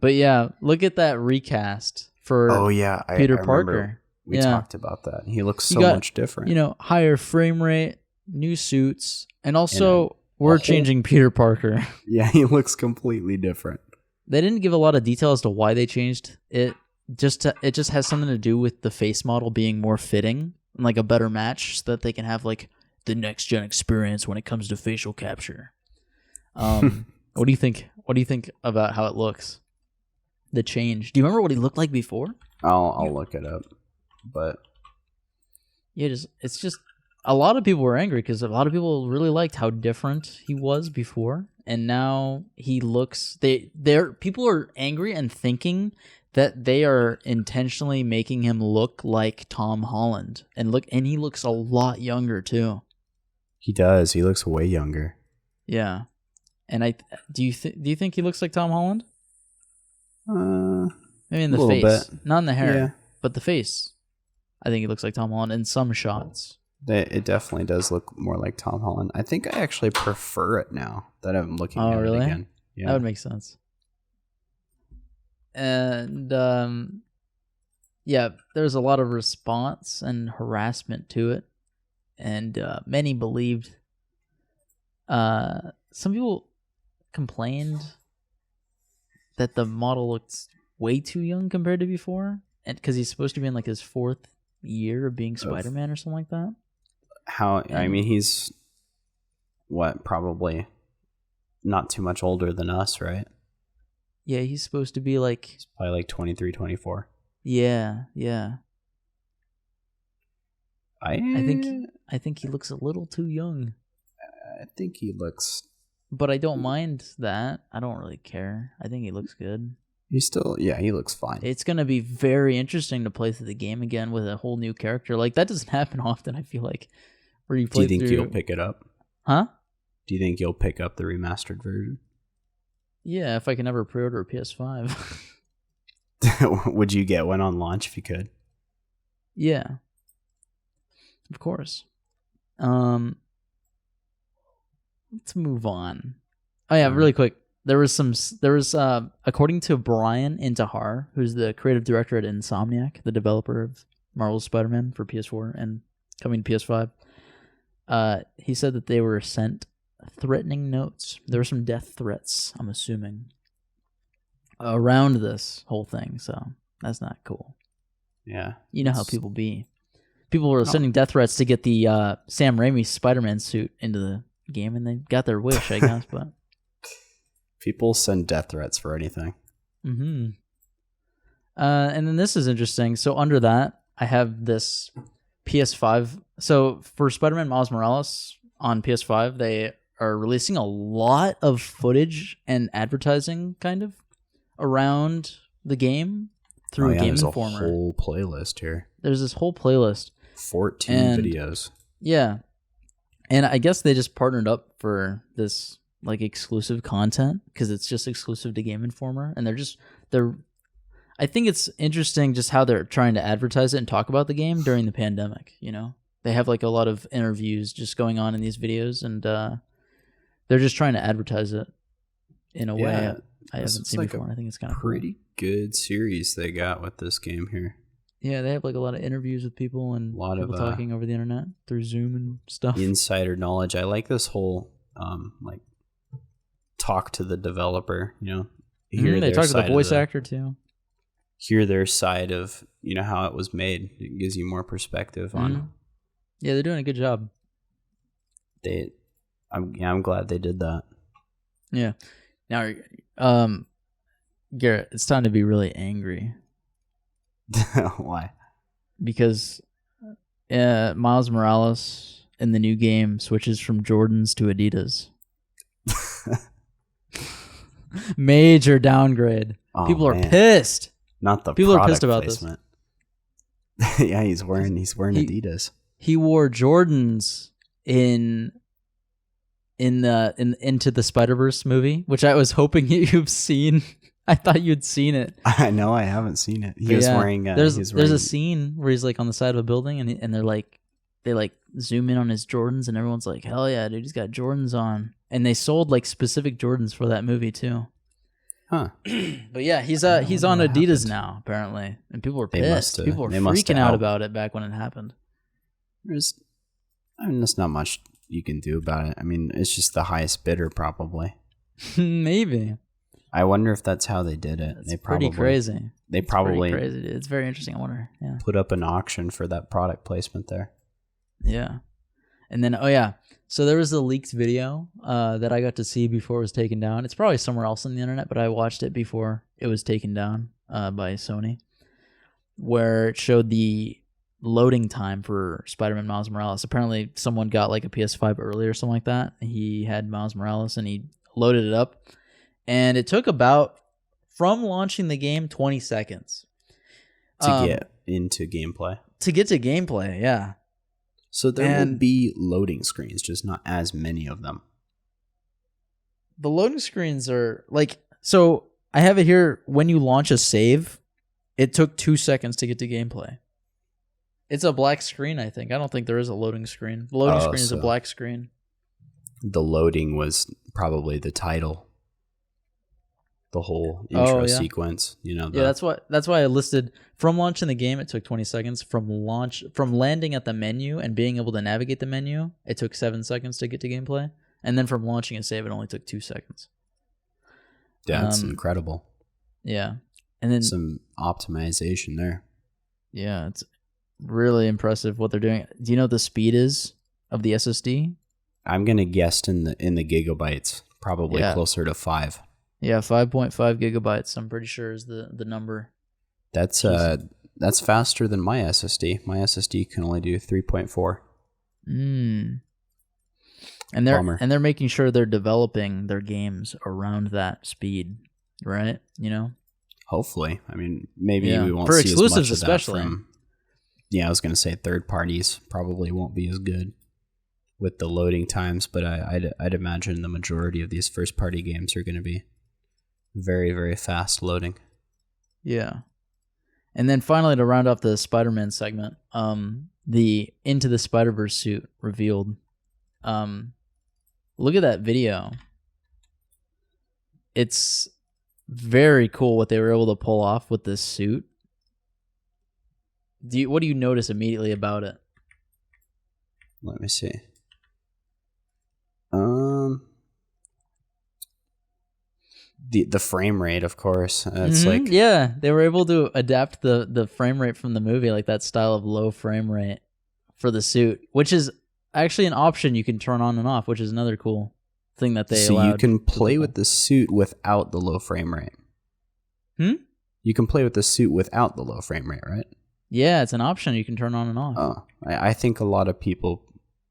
But yeah, look at that recast for Peter Parker. We talked about that. He looks so much different. Higher frame rate, new suits, and also we're changing Peter Parker. Yeah, he looks completely different. They didn't give a lot of detail as to why they changed it. It just has something to do with the face model being more fitting and like a better match, so that they can have like the next gen experience when it comes to facial capture. What do you think? What do you think about how it looks? The change. Do you remember what he looked like before? I'll look it up, but yeah, it's just a lot of people were angry because a lot of people really liked how different he was before, and now he looks. People are angry and thinking that they are intentionally making him look like Tom Holland, and he looks a lot younger too. He does. He looks way younger. Yeah, and do you think he looks like Tom Holland? Maybe in the face, not in the hair, but the face. I think he looks like Tom Holland in some shots. It definitely does look more like Tom Holland. I think I actually prefer it now that I'm looking at it again. Yeah, that would make sense. And there's a lot of response and harassment to it, and many believed. Some people complained that the model looks way too young compared to before, and because he's supposed to be in like his 4th year of being Spider-Man or something like that. I mean, he's probably not too much older than us, right? Yeah, he's supposed to be like... He's probably like 23, 24. Yeah. I think he looks a little too young. I think he looks... But I don't mind that. I don't really care. I think he looks good. He looks fine. It's going to be very interesting to play through the game again with a whole new character. Like, that doesn't happen often, I feel like. Where you play Do you think you'll pick it up? Huh? Do you think you'll pick up the remastered version? Yeah, if I can ever pre-order a PS5. Would you get one on launch if you could? Yeah. Of course. Let's move on. Oh yeah, really quick. There was according to Brian Intihar, who's the creative director at Insomniac, the developer of Marvel's Spider-Man for PS4 and coming to PS5. He said that they were sent threatening notes. There were some death threats, I'm assuming, around this whole thing, so that's not cool. Yeah. You know how people be. People were sending death threats to get the Sam Raimi Spider-Man suit into the game, and they got their wish, I guess, but... People send death threats for anything. Mm-hmm. And then this is interesting. So under that, I have this PS5. So for Spider-Man Miles Morales on PS5, they are releasing a lot of footage and advertising kind of around the game through Game Informer. There's a whole playlist here. There's this whole playlist. 14 videos. Yeah. And I guess they just partnered up for this like exclusive content because it's just exclusive to Game Informer, and they're I think it's interesting just how they're trying to advertise it and talk about the game during the pandemic. They have like a lot of interviews just going on in these videos, and they're just trying to advertise it in a way I haven't seen before. I think it's kind of pretty good series they got with this game here. Yeah, they have like a lot of interviews with people and people talking over the internet through Zoom and stuff. Insider knowledge. I like this whole like talk to the developer. They talk to the voice actor too. Hear their side of how it was made. It gives you more perspective on. Yeah, they're doing a good job. I'm glad they did that. Yeah. Now, Garrett, it's time to be really angry. Why? Because Miles Morales in the new game switches from Jordans to Adidas. Major downgrade. People are pissed. Not the people are pissed about placement. This. Yeah, he's wearing Adidas. He wore Jordans into the Spider-Verse movie, which I was hoping you've seen. I thought you'd seen it. I know I haven't seen it. He was wearing. There's a scene where he's like on the side of a building, and they're like, they like zoom in on his Jordans, and everyone's like, "Hell yeah, dude, he's got Jordans on." And they sold like specific Jordans for that movie too. Huh. But yeah, he's on Adidas now apparently, and people were pissed. People were freaking out about it back when it happened. There's not much you can do about it. I mean, it's just the highest bidder probably. Maybe. I wonder if that's how they did it. It's pretty crazy. They probably pretty crazy, dude. It's very interesting. I wonder. Yeah. Put up an auction for that product placement there. Yeah. And then so there was a leaked video that I got to see before it was taken down. It's probably somewhere else on the internet, but I watched it before it was taken down by Sony, where it showed the loading time for Spider-Man Miles Morales. Apparently someone got like a PS5 early or something like that. He had Miles Morales and he loaded it up, and it took about, from launching the game, 20 seconds to get into gameplay. Yeah. So there will be loading screens, just not as many of them. The loading screens are like, so I have it here. When you launch a save, it took 2 seconds to get to gameplay. It's a black screen, I think. I don't think there is a loading screen. The loading screen is a black screen. The loading was probably the title. The whole intro sequence, that's why I listed from launching the game. It took 20 seconds from landing at the menu and being able to navigate the menu. It took 7 seconds to get to gameplay, and then from launching a save, it only took 2 seconds. Yeah, that's incredible. Yeah, and then some optimization there. Yeah, it's really impressive what they're doing. Do you know what the speed is of the SSD? I'm gonna guess in the gigabytes, probably closer to 5. Yeah, 5.5 gigabytes. I'm pretty sure is the number. That's faster than my SSD. My SSD can only do 3.4. And they're making sure they're developing their games around that speed, right? Hopefully. I mean, maybe we won't for see exclusives, as much of especially. That from. Yeah, I was gonna say third parties probably won't be as good with the loading times, but I'd imagine the majority of these first party games are going to be very, very fast loading. Yeah. And then finally, to round off the Spider-Man segment, the Into the Spider-Verse suit revealed. Look at that video. It's very cool what they were able to pull off with this suit. What do you notice immediately about it? Let me see. The frame rate, of course. It's like they were able to adapt the frame rate from the movie, like that style of low frame rate for the suit, which is actually an option you can turn on and off, which is another cool thing that they allowed. So you can play with the suit without the low frame rate. You can play with the suit without the low frame rate, right? Yeah, it's an option you can turn on and off. Oh, I think a lot of people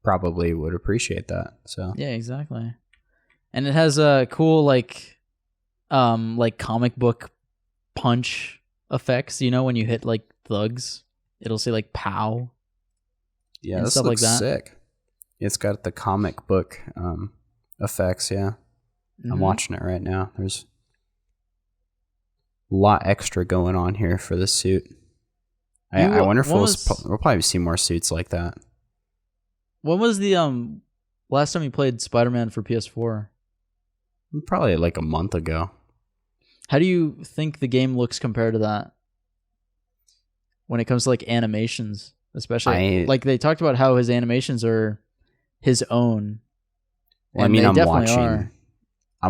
probably would appreciate that. So yeah, exactly. And it has a cool like comic book punch effects. When you hit like thugs, it'll say like "pow." Yeah, and this stuff looks like that. Sick. It's got the comic book effects. Yeah, I'm watching it right now. There's a lot extra going on here for the suit. I wonder if we'll probably see more suits like that. When was the last time you played Spider-Man for PS4? Probably like a month ago. How do you think the game looks compared to that? When it comes to like animations, especially like they talked about how his animations are his own. Well, I mean, I'm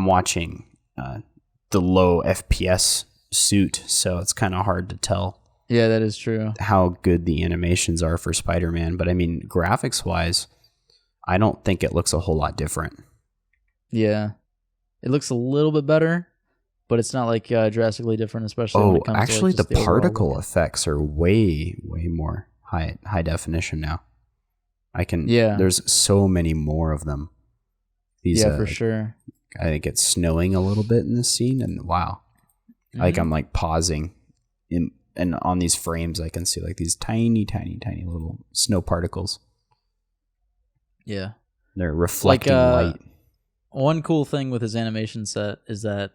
watching the low FPS suit, so it's kind of hard to tell. Yeah, that is true. How good the animations are for Spider-Man, but I mean, graphics-wise, I don't think it looks a whole lot different. Yeah, it looks a little bit better, but it's not like drastically different, especially when it comes actually, to like, the particle effects are way, way more high definition now. There's so many more of them. For sure. I think it's snowing a little bit in this scene, and wow, like I'm like pausing and on these frames, I can see like these tiny, tiny, tiny little snow particles. Yeah. They're reflecting light. One cool thing with his animation set is that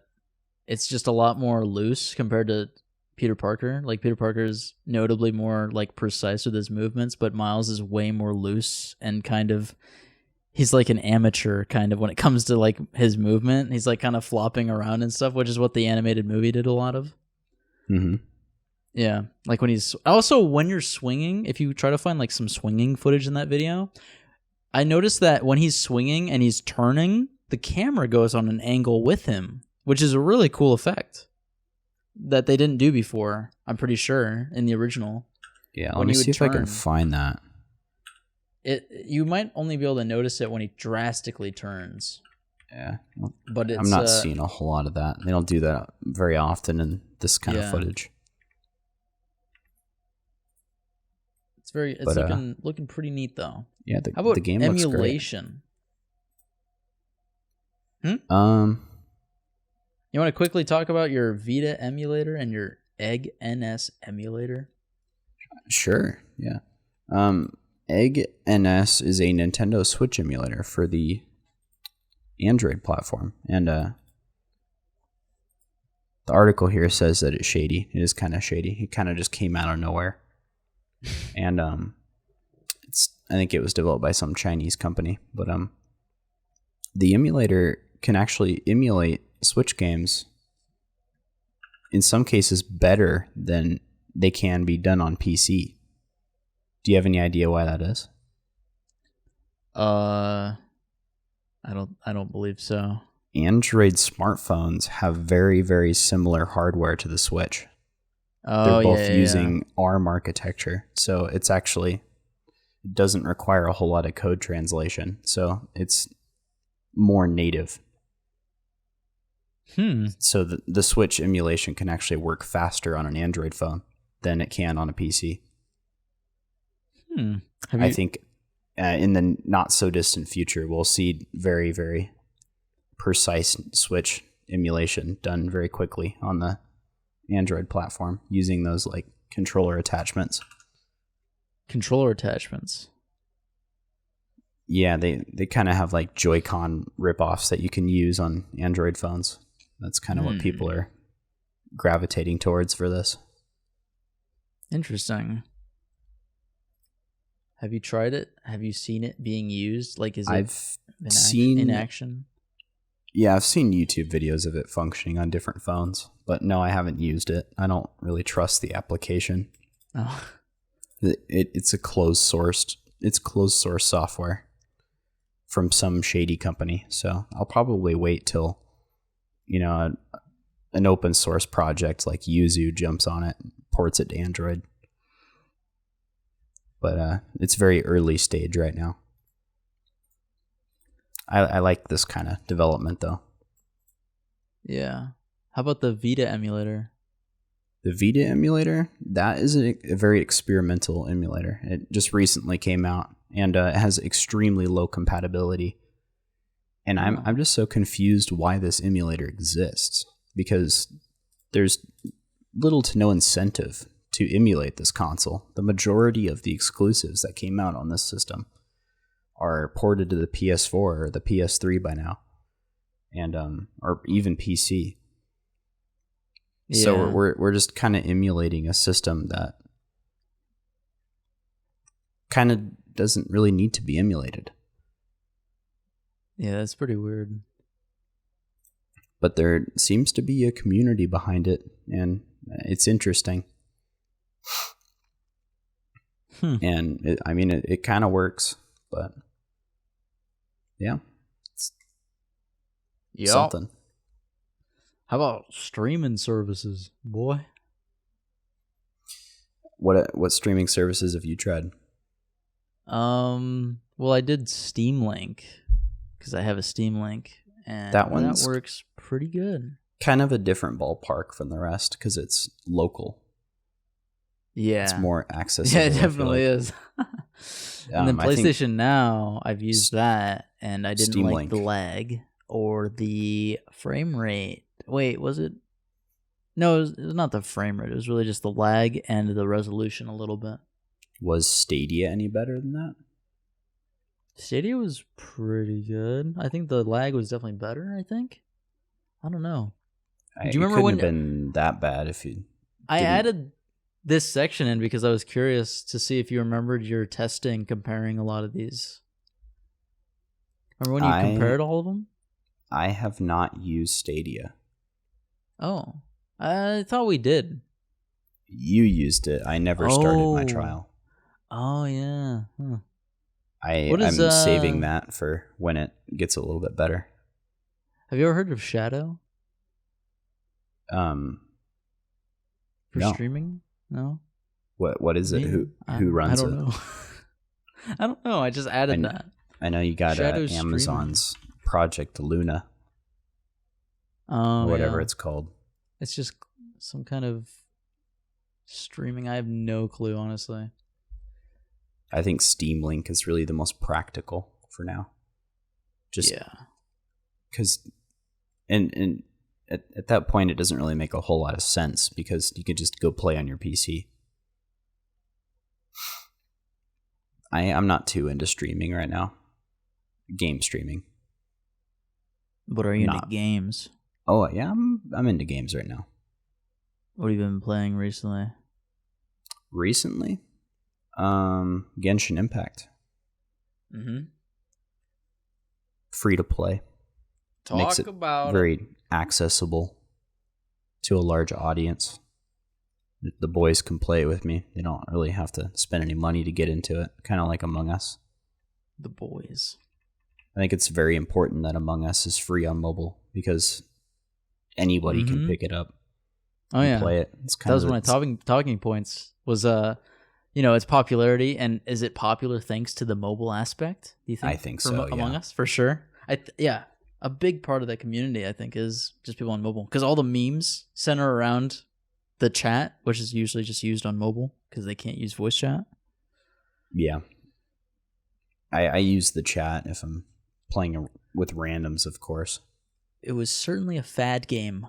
it's just a lot more loose compared to Peter Parker. Like Peter Parker is notably more like precise with his movements, but Miles is way more loose and kind of he's like an amateur kind of when it comes to like his movement. He's like kind of flopping around and stuff, which is what the animated movie did a lot of. Mm-hmm. Yeah, like when he's also when you're swinging, if you try to find like some swinging footage in that video, I noticed that when he's swinging and he's turning, the camera goes on an angle with him, which is a really cool effect that they didn't do before, I'm pretty sure, in the original. Yeah, let me see if I can find that. You might only be able to notice it when he drastically turns. Yeah, but I'm not seeing a whole lot of that. They don't do that very often in this kind of footage. It's looking pretty neat though. Yeah, how about the game emulation? Looks great. You want to quickly talk about your Vita emulator and your Egg NS emulator? Sure. Yeah. Egg NS is a Nintendo Switch emulator for the Android platform, and the article here says that it's shady. It is kind of shady. It kind of just came out of nowhere, and I think it was developed by some Chinese company, but the emulator can actually emulate Switch games in some cases better than they can be done on PC. Do you have any idea why that is? I don't believe so. Android smartphones have very, very similar hardware to the Switch. Oh, they're both using ARM architecture, so it doesn't require a whole lot of code translation, so it's more native. So the Switch emulation can actually work faster on an Android phone than it can on a PC. I think in the not so distant future, we'll see very, very precise Switch emulation done very quickly on the Android platform using those like controller attachments. Controller attachments. Yeah, they kind of have like Joy-Con ripoffs that you can use on Android phones. That's kind of what people are gravitating towards for this. Interesting. Have you tried it? Have you seen it being used? Like, is it in action? Yeah, I've seen YouTube videos of it functioning on different phones, but no, I haven't used it. I don't really trust the application. Oh. It's closed source software from some shady company. So I'll probably wait till, an open source project like Yuzu jumps on it and ports it to Android. But it's very early stage right now. I like this kind of development, though. Yeah. How about the Vita emulator? The Vita emulator, that is a very experimental emulator. It just recently came out, and it has extremely low compatibility. And I'm just so confused why this emulator exists, because there's little to no incentive to emulate this console. The majority of the exclusives that came out on this system are ported to the PS4 or the PS3 by now, and or even PC. Yeah. So we're just kind of emulating a system that kind of doesn't really need to be emulated. Yeah, that's pretty weird. But there seems to be a community behind it, and it's interesting. And it kind of works, but yeah, it's something. How about streaming services, boy? What streaming services have you tried? Well, I did Steam Link because I have a Steam Link, and that works pretty good. Kind of a different ballpark from the rest because it's local. Yeah, it's more accessible. Yeah, it definitely is. And then PlayStation Now, I've used that, and I didn't like the lag or the frame rate. Wait, was it? No, it was not the frame rate. It was really just the lag and the resolution a little bit. Was Stadia any better than that? Stadia was pretty good. I think the lag was definitely better, I don't know. Do you remember couldn't when have been that bad if you I didn't- added this section in because I was curious to see if you remembered your testing comparing a lot of these. Remember when you compared all of them? I have not used Stadia. Oh, I thought we did. You used it. I never started my trial. Oh yeah. Huh. I'm saving that for when it gets a little bit better. Have you ever heard of Shadow? For No. streaming? No. What is it? Who runs it? I don't know. I don't know. I just added that. I know you got Shadow Amazon's Project Luna. Or whatever it's called. It's just some kind of streaming. I have no clue, honestly. I think Steam Link is really the most practical for now. Just because, and at that point, it doesn't really make a whole lot of sense because you could just go play on your PC. I'm not too into streaming right now. Game streaming. But are you into games? Oh yeah, I'm into games right now. What have you been playing recently? Genshin Impact. Mm-hmm. Free to play. Makes it very accessible to a large audience. The boys can play it with me. They don't really have to spend any money to get into it. Kind of like Among Us. The boys. I think it's very important that Among Us is free on mobile because anybody can pick it up. Oh yeah, play it. That was one of my talking points. Was its popularity, and is it popular thanks to the mobile aspect? Do you think? I think so. Among Us, for sure. A big part of that community, I think, is just people on mobile because all the memes center around the chat, which is usually just used on mobile because they can't use voice chat. Yeah, I use the chat if I'm playing with randoms, of course. It was certainly a fad game,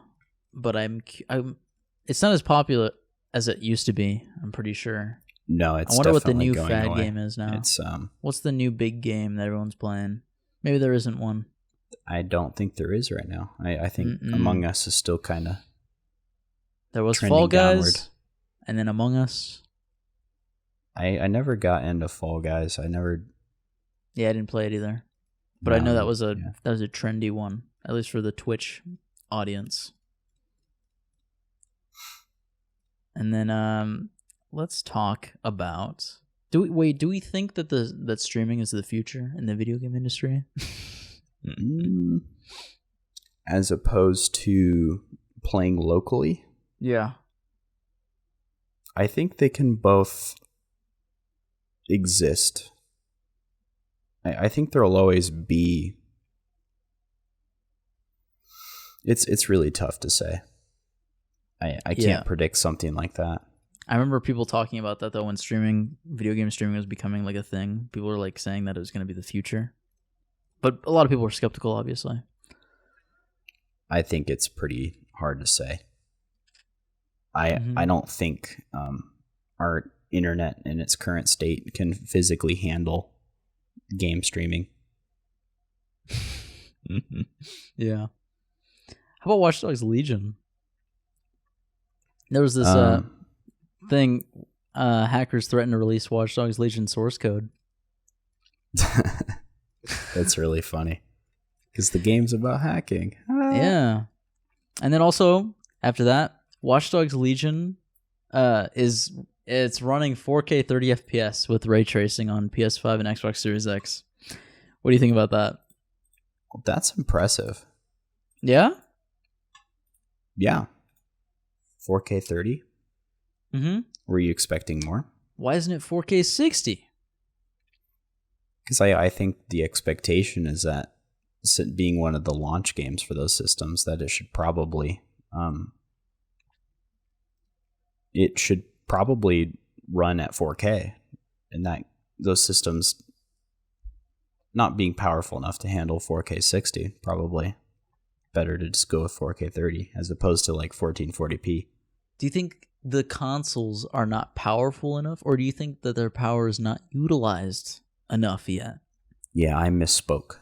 but it's not as popular as it used to be. I'm pretty sure. No, it's. I wonder what the definitely new going fad away. game is now. It's What's the new big game that everyone's playing? Maybe there isn't one. I don't think there is right now. I think Among Us is still kind of. There was Fall Guys, downward. And then Among Us. I never got into Fall Guys. I didn't play it either. But I know that was a trendy one, at least for the Twitch audience. And then let's talk about. Do we think that that streaming is the future in the video game industry? As opposed to playing locally? Yeah. I think they can both exist. I think there'll always be. It's really tough to say. I can't predict something like that. I remember people talking about that though when video game streaming was becoming like a thing. People were like saying that it was going to be the future. But a lot of people were skeptical, obviously. I think it's pretty hard to say. I don't think our internet in its current state can physically handle game streaming. Yeah. How about Watch Dogs Legion? There was this thing, hackers threatened to release Watch Dogs Legion source code. That's really funny. Because the game's about hacking. Yeah. And then also, after that, Watch Dogs Legion it's running 4K 30 FPS with ray tracing on PS5 and Xbox Series X. What do you think about that? Well, that's impressive. Yeah? Yeah. 4K 30? Mm-hmm. Were you expecting more? Why isn't it 4K 60? Because I think the expectation is that being one of the launch games for those systems, that it should probably run at 4K, and that those systems not being powerful enough to handle 4K 60, probably better to just go with 4K 30 as opposed to like 1440p. Do you think the consoles are not powerful enough, or do you think that their power is not utilized enough yet? Yeah, I misspoke.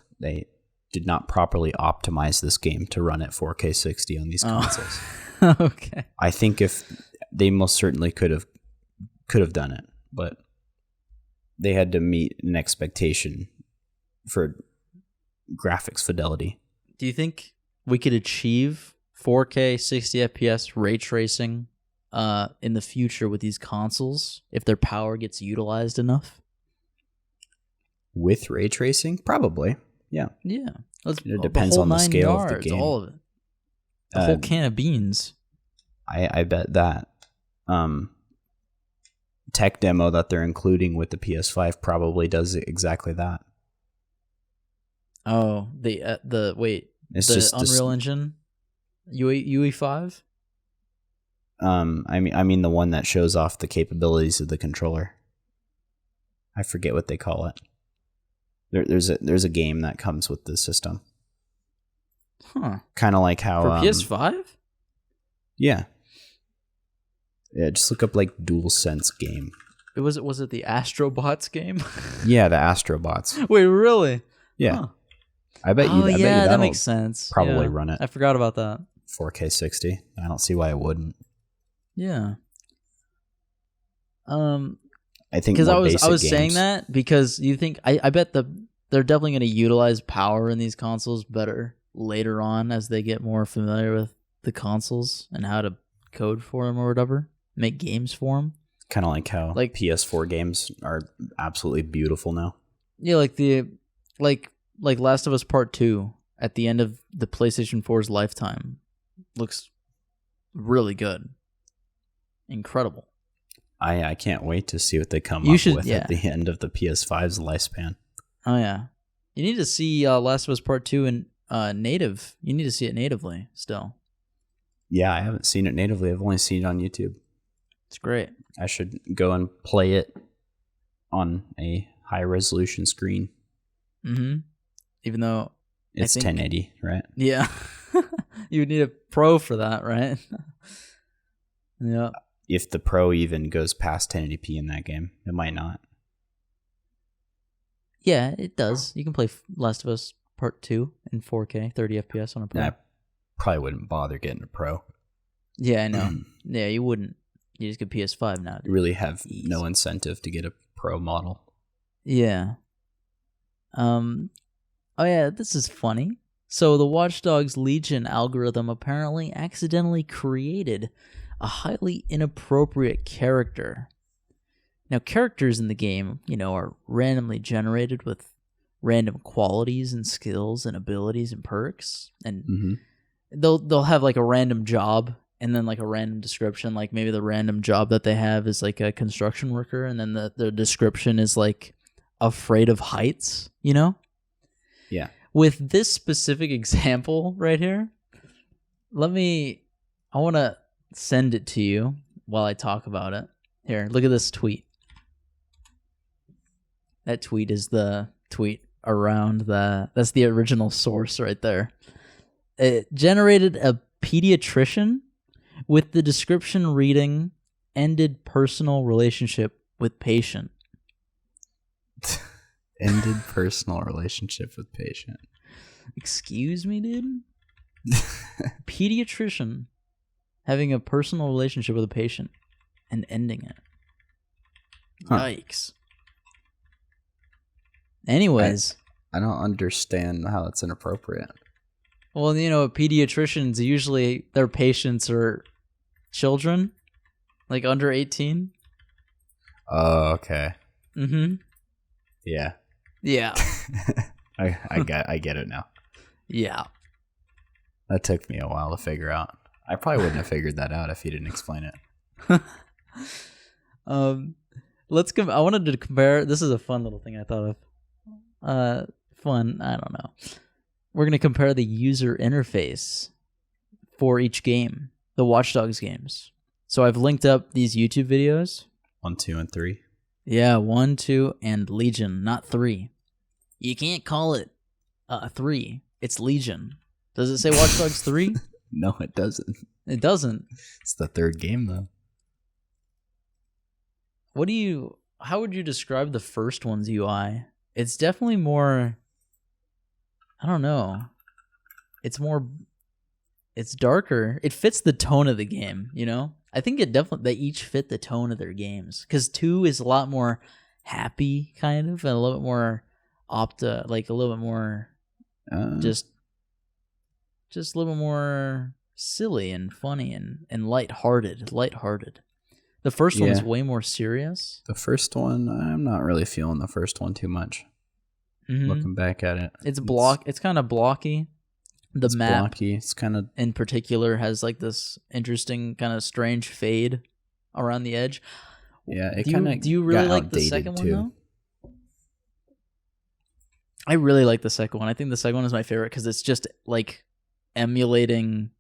did not properly optimize this game to run at 4K 60 on these consoles. Okay. I think if they most certainly could have done it, but they had to meet an expectation for graphics fidelity. Do you think we could achieve 4K 60 FPS ray tracing in the future with these consoles if their power gets utilized enough? With ray tracing? Probably. Yeah. Yeah. It depends on the scale of the game. All of it. The whole can of beans. I bet that tech demo that they're including with the PS5 probably does exactly that. Oh, it's just Unreal Engine UE5? I mean the one that shows off the capabilities of the controller. I forget what they call it. There's a game that comes with the system. Huh. Kind of like how for PS5? Yeah. Yeah, just look up like DualSense game. Was it the Astrobots game? Yeah, the Astrobots. Wait, really? Yeah. Huh. I bet you that makes sense. Probably run it. I forgot about that. 4K 60. I don't see why it wouldn't. Yeah. I think because I was games, saying that because you think I bet they're definitely going to utilize power in these consoles better later on as they get more familiar with the consoles and how to code for them or whatever, make games for them. Kind of like how PS4 games are absolutely beautiful now. Yeah, like Last of Us Part 2 at the end of the PlayStation 4's lifetime looks really good. Incredible. I can't wait to see what they come up with at the end of the PS5's lifespan. Oh, yeah. You need to see Last of Us Part 2 in native. You need to see it natively still. Yeah, I haven't seen it natively. I've only seen it on YouTube. It's great. I should go and play it on a high-resolution screen. Mm-hmm. Even though it's 1080, right? Yeah. You would need a Pro for that, right? Yeah. If the Pro even goes past 1080p in that game, it might not. Yeah, it does. You can play Last of Us Part 2 in 4K, 30 FPS on a Pro. I probably wouldn't bother getting a Pro. Yeah, I know. Yeah, you wouldn't. You just get PS5 now. You really have no incentive to get a Pro model. Yeah. Oh yeah, this is funny. So the Watch Dogs Legion algorithm apparently accidentally created a highly inappropriate character. Now, characters in the game, are randomly generated with random qualities and skills and abilities and perks, and they'll have like a random job and then like a random description. Like maybe the random job that they have is like a construction worker, and then the description is like afraid of heights. Yeah. With this specific example right here, I want to send it to you while I talk about it. Here, look at this tweet. That tweet is the tweet around that's the original source right there. It generated a pediatrician with the description reading, ended personal relationship with patient. Ended personal relationship with patient. Excuse me, dude? Pediatrician having a personal relationship with a patient and ending it. Huh. Yikes. Anyways. I don't understand how it's inappropriate. Well, pediatricians, usually their patients are children, like under 18. Oh, okay. Mm-hmm. Yeah. Yeah. I get it now. Yeah. That took me a while to figure out. I probably wouldn't have figured that out if you didn't explain it. I wanted to compare. This is a fun little thing I thought of. Fun. I don't know. We're going to compare the user interface for each game, the Watch Dogs games. So I've linked up these YouTube videos. 1, 2, and 3. Yeah, 1, 2, and Legion, not 3. You can't call it 3. It's Legion. Does it say Watch Dogs 3? No, it doesn't. It doesn't. It's the third game, though. How would you describe the first one's UI? It's definitely more I don't know. It's darker. It fits the tone of the game, you know? I think they each fit the tone of their games. Because 2 is a lot more happy, kind of, and a little bit more like a little bit more just a little bit more silly and funny and lighthearted. The first one is way more serious. The first one, I'm not really feeling the first one too much. Looking back at it, it's kind of blocky. The map, blocky. It's kind of in particular, has like this interesting kind of strange fade around the edge. Yeah, it kind of. Do you really like the second one though? I really like the second one. I think the second one is my favorite because it's just like emulating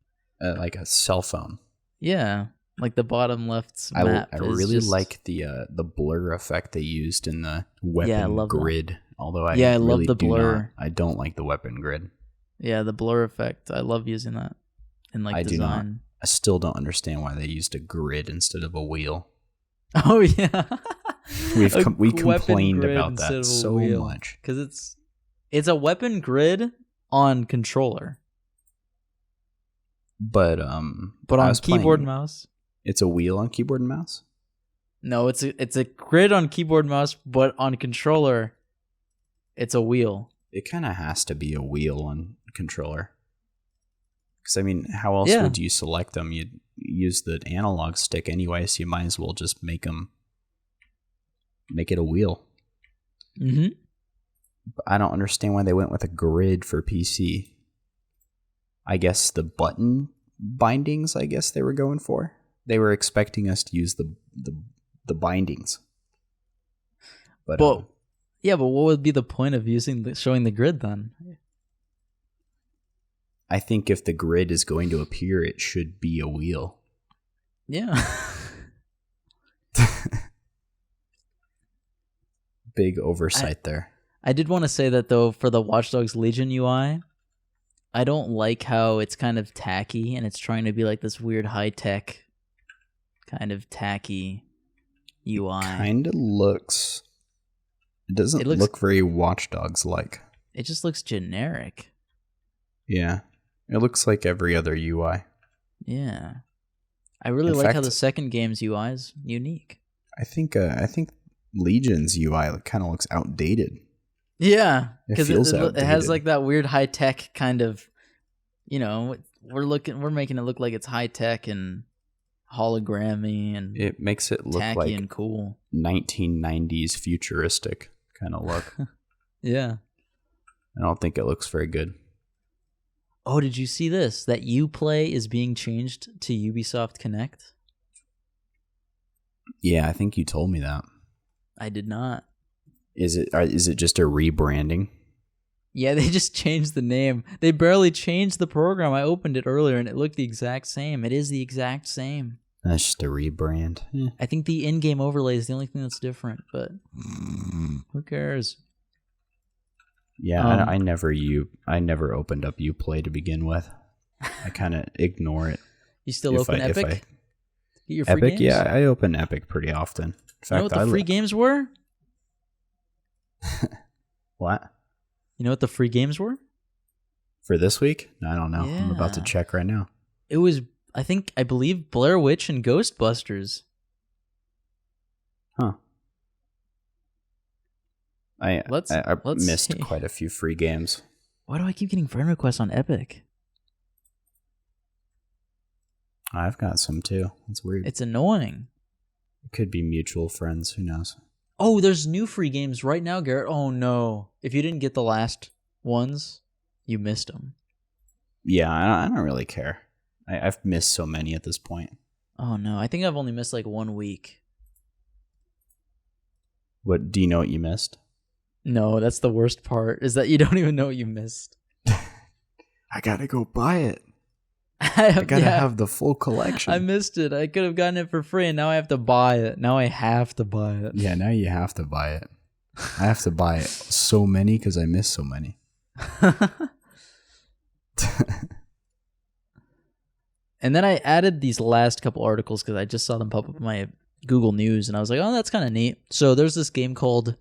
like a cell phone. Yeah, like the bottom left map. I really like the blur effect they used in the weapon grid. That. Although I really love the blur. I don't like the weapon grid. Yeah, the blur effect. I love using that in like design. I still don't understand why they used a grid instead of a wheel. Oh yeah, we complained about that so much because it's a weapon grid on controller, but on keyboard and mouse. It's a wheel on keyboard and mouse. No, it's a grid on keyboard and mouse, but on controller, it's a wheel. It kind of has to be a wheel on controller. Because, I mean, how else would you select them? You'd use the analog stick anyway, so you might as well just make it a wheel. Mm-hmm. But I don't understand why they went with a grid for PC. I guess the button bindings, they were going for. They were expecting us to use the bindings. But yeah, but what would be the point of showing the grid then? I think if the grid is going to appear, it should be a wheel. Yeah. Big oversight there. I did want to say that, though, for the Watch Dogs Legion UI, I don't like how it's kind of tacky and it's trying to be like this weird high-tech kind of tacky UI. It kind of looks... It doesn't look very Watch Dogs-like. It just looks generic. Yeah. It looks like every other UI. Yeah. I really like how the second game's UI is unique. I think Legion's UI kind of looks outdated. Yeah, because it has like that weird high-tech kind of, you know, we're making it look like it's high-tech and hologrammy and it makes it look tacky like and cool. 1990s futuristic kind of look. Yeah. I don't think it looks very good. Oh, did you see this? That Uplay is being changed to Ubisoft Connect? Yeah, I think you told me that. I did not. Is it just a rebranding? Yeah, they just changed the name. They barely changed the program. I opened it earlier and it looked the exact same. It is the exact same. That's just a rebrand. I think the in-game overlay is the only thing that's different, but who cares? Yeah, I never opened up Uplay to begin with. I kind of ignore it. You still open Epic? Get your free Epic? Games? Yeah, I open Epic pretty often. In fact, you know what the free games were? What? You know what the free games were? For this week? I don't know. Yeah. I'm about to check right now. It was, I believe, Blair Witch and Ghostbusters. Huh. I missed see. Quite a few free games. Why do I keep getting friend requests on Epic? I've got some too. That's weird. It's annoying. It could be mutual friends. Who knows? Oh, there's new free games right now, Garrett. Oh, no. If you didn't get the last ones, you missed them. Yeah, I don't really care. I've missed so many at this point. Oh, no. I think I've only missed like 1 week. What? Do you know what you missed? No, that's the worst part, is that you don't even know what you missed. I gotta go buy it. I gotta have the full collection. I missed it. I could have gotten it for free, and now I have to buy it. Now I have to buy it. Yeah, now you have to buy it. I have to buy it so many because I missed so many. And then I added these last couple articles because I just saw them pop up in my Google News, and I was like, oh, that's kind of neat. So there's this game called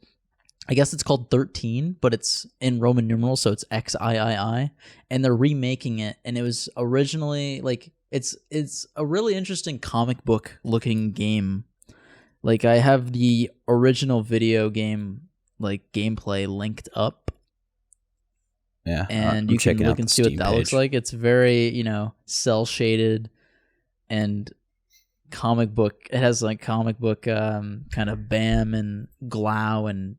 I guess it's called 13, but it's in Roman numerals, so it's XIII, and they're remaking it. And it was originally like it's a really interesting comic book looking game. Like I have the original video game like gameplay linked up. Yeah, And I'm you can checking look out and the see what Steam that looks page. like. It's very, cell shaded and comic book. It has like comic book kind of BAM and glow and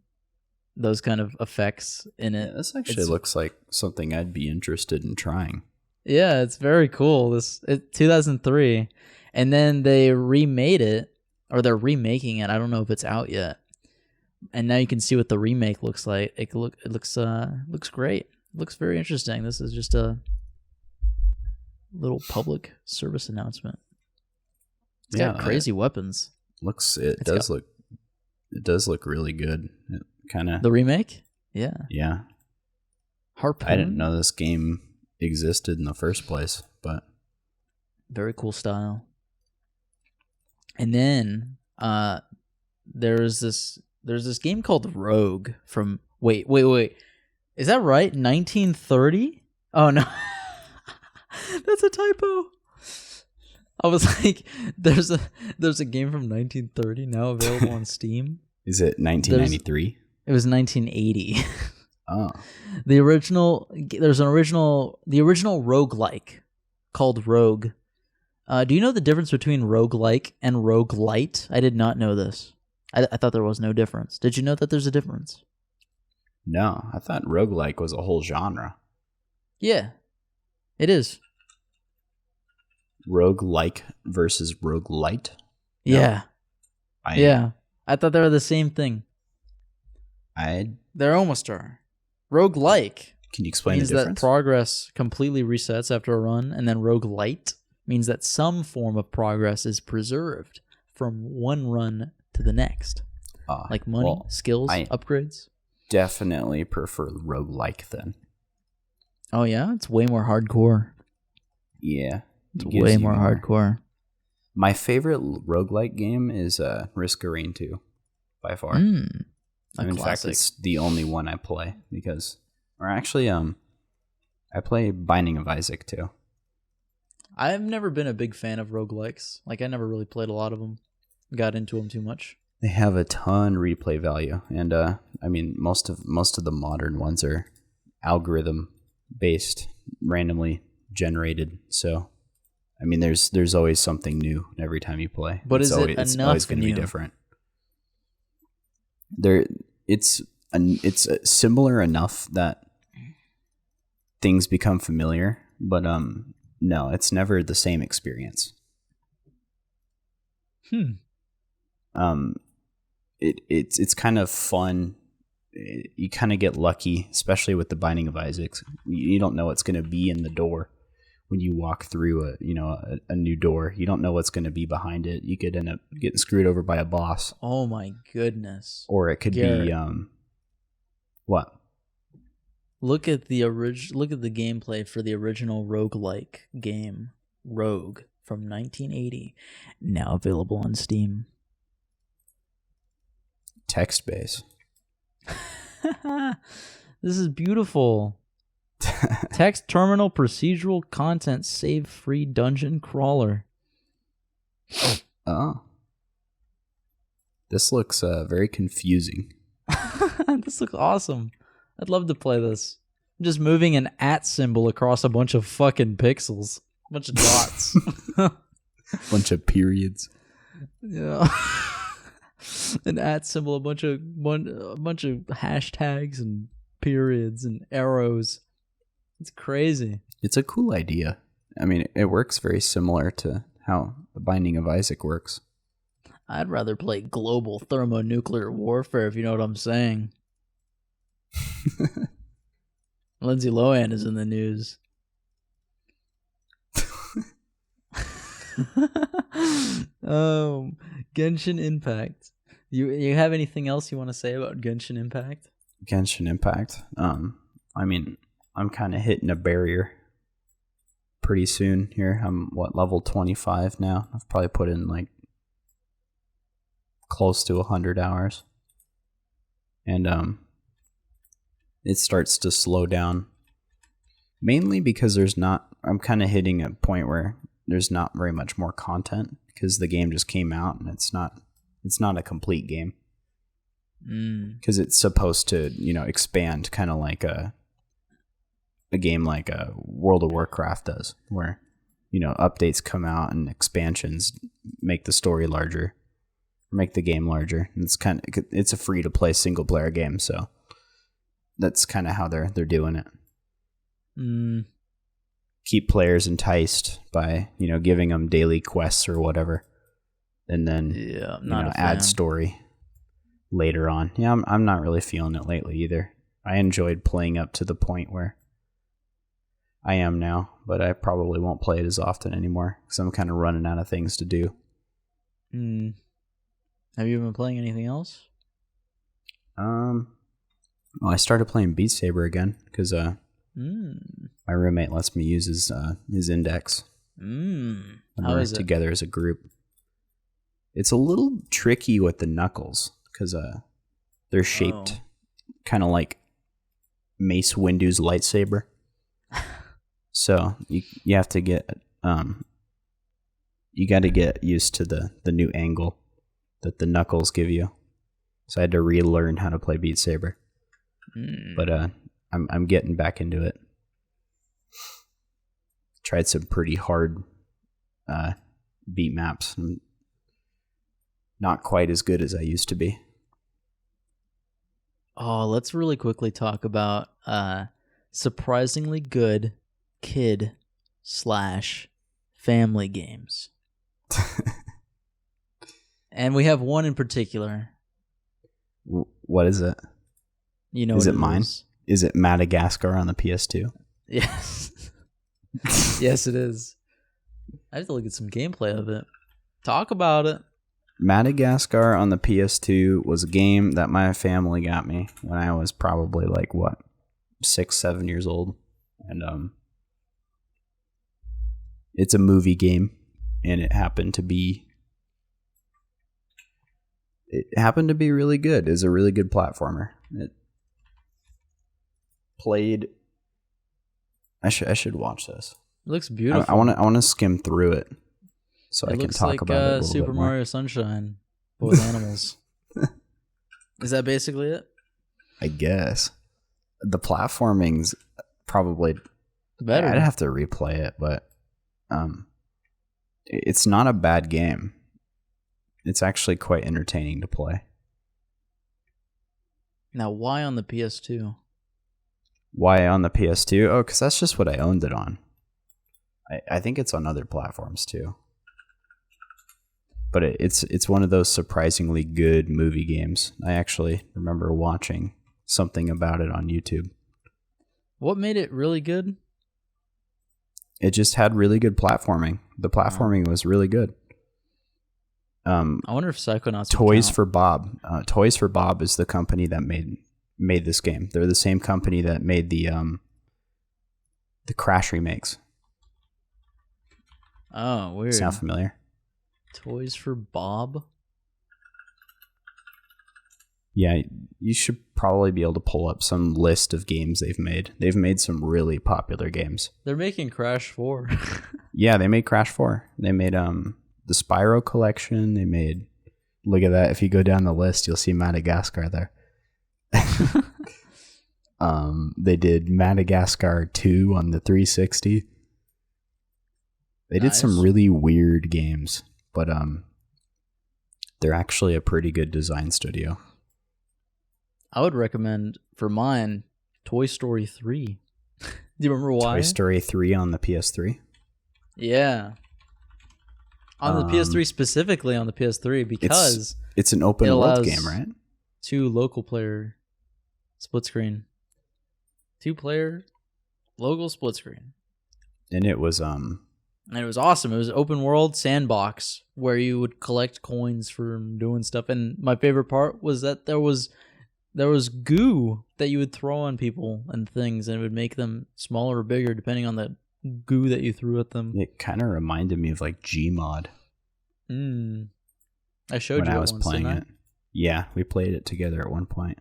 those kind of effects in it. Yeah, this actually looks like something I'd be interested in trying. Yeah, it's very cool. 2003, and then they remade it, or they're remaking it. I don't know if it's out yet. And now you can see what the remake looks like. It looks great. It looks very interesting. This is just a little public service announcement. It's got crazy weapons. It does look really good. It kind of the remake. Yeah. Yeah. Harpoon. I didn't know this game existed in the first place, but very cool style. And then there's this game called Rogue from wait. Is that right? 1930? Oh no. That's a typo. I was like, there's a game from 1930 now available on Steam. Is it 1993? It was 1980. Oh. The original roguelike called Rogue. Do you know the difference between roguelike and roguelite? I did not know this. I thought there was no difference. Did you know that there's a difference? No, I thought roguelike was a whole genre. Yeah, it is. Roguelike versus roguelite? No. Yeah. Yeah. I thought they were the same thing. They almost are. Roguelike. Can you explain the difference? Means that progress completely resets after a run, and then roguelite means that some form of progress is preserved from one run to the next. Like money, skills, upgrades. Definitely prefer roguelike then. Oh yeah? It's way more hardcore. Yeah. It's way more hardcore. My favorite roguelike game is Risk of Rain 2 by far. In fact, it's the only one I play I play Binding of Isaac too. I've never been a big fan of roguelikes. Like I never really played a lot of them. Got into them too much. They have a ton replay value, and most of the modern ones are algorithm based, randomly generated. So, there's always something new every time you play. But it's it's always going to be different. It's similar enough that things become familiar, but no, it's never the same experience. It's kind of fun. You kind of get lucky, especially with the Binding of Isaac. You don't know what's going to be in the door when you walk through a new door. You don't know what's going to be behind it. You could end up getting screwed over by a boss. Oh my goodness! Or it could be what? Look at the gameplay for the original roguelike game, Rogue, from 1980, now available on Steam. Text base. This is beautiful. Text terminal procedural content save free dungeon crawler. Oh. This looks very confusing. This looks awesome. I'd love to play this. I'm just moving an @ symbol across a bunch of fucking pixels. A bunch of dots. Bunch of periods. Yeah. An @ symbol, a bunch of hashtags and periods and arrows. It's crazy. It's a cool idea. It works very similar to how the Binding of Isaac works. I'd rather play global thermonuclear warfare, if you know what I'm saying. Lindsay Lohan is in the news. Genshin Impact. You have anything else you want to say about Genshin Impact? Genshin Impact. I'm kind of hitting a barrier pretty soon here. I'm level 25 now. I've probably put in like close to 100 hours. and it starts to slow down. Mainly because I'm kind of hitting a point where there's not very much more content because the game just came out and it's not a complete game. Because it's supposed to, expand kind of like a game like World of Warcraft does, where, updates come out and expansions make the story larger, make the game larger. And it's a free to play single player game, so that's kind of how they're doing it. Keep players enticed by giving them daily quests or whatever, and then add story later on. I'm not really feeling it lately either. I enjoyed playing up to the point where I am now, but I probably won't play it as often anymore because I'm kind of running out of things to do. Have you been playing anything else? Well, I started playing Beat Saber again because my roommate lets me use his index. And we're together as a group. It's a little tricky with the knuckles because they're shaped kind of like Mace Windu's lightsaber. So you have to get you got to get used to the new angle that the knuckles give you. So I had to relearn how to play Beat Saber. But I'm getting back into it. Tried some pretty hard beat maps. I'm not quite as good as I used to be. Oh, let's really quickly talk about surprisingly good kid/family games. And we have one in particular. What is it? Is it mine? Is it Madagascar on the PS2? Yes. Yes, it is. I have to look at some gameplay of it. Talk about it. Madagascar on the PS2 was a game that my family got me when I was probably 6-7 years old. And it's a movie game, and it happened to be really good. It's a really good platformer. It played. I should watch this. It looks beautiful. I want to skim through it so I can talk about it a little Super bit more. Mario Sunshine, but with animals. Is that basically it? I guess the platforming's probably better. I'd have to replay it, but it's not a bad game. It's actually quite entertaining to play. Now, why on the PS2? Why on the PS2? Oh, because that's just what I owned it on. I think it's on other platforms too. But it's one of those surprisingly good movie games. I actually remember watching something about it on YouTube. What made it really good? It just had really good platforming. The platforming was really good. I wonder if Psychonauts Toys for Bob. Toys for Bob is the company that made this game. They're the same company that made the Crash remakes. Oh, weird. Sound familiar? Toys for Bob? Yeah, you should probably be able to pull up some list of games they've made. They've made some really popular games. They're making Crash 4. Yeah, they made Crash 4. They made the Spyro collection. They made, look at that. If you go down the list, you'll see Madagascar there. They did Madagascar 2 on the 360. They did some really weird games, but they're actually a pretty good design studio. I would recommend, for mine, Toy Story 3. Do you remember why? Toy Story 3 on the PS3? Yeah. On the PS3, specifically on the PS3, because it's an open world game, right? 2 local player split screen. 2-player local split screen. And it was awesome. It was an open world sandbox where you would collect coins for doing stuff. And my favorite part was that there was goo that you would throw on people and things, and it would make them smaller or bigger depending on the goo that you threw at them. It kind of reminded me of Gmod. I showed you when I was once, playing didn't I? it. Yeah, we played it together at one point.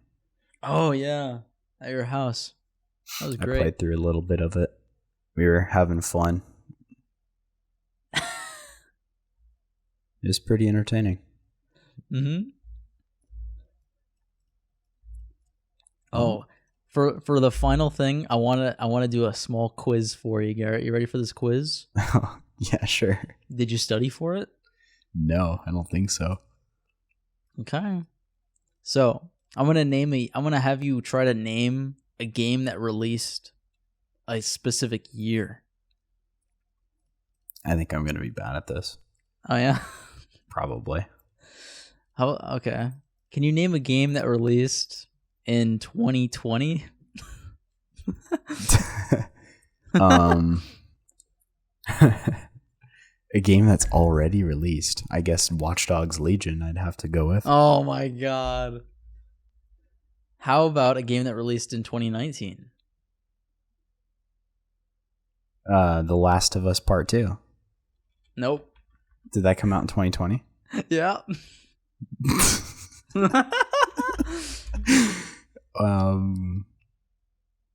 Oh yeah, at your house. That was I great. played through a little bit of it. We were having fun. It was pretty entertaining. Mm-hmm. Oh, for the final thing, I wanna do a small quiz for you, Garrett. You ready for this quiz? Yeah, sure. Did you study for it? No, I don't think so. Okay. So I'm gonna have you try to name a game that released a specific year. I think I'm going to be bad at this. Oh yeah. Probably. Okay. Can you name a game that released in 2020? A game that's already released. I guess Watch Dogs Legion I'd have to go with. Oh my god. How about a game that released in 2019? The Last of Us Part 2. Nope. Did that come out in 2020? Yeah.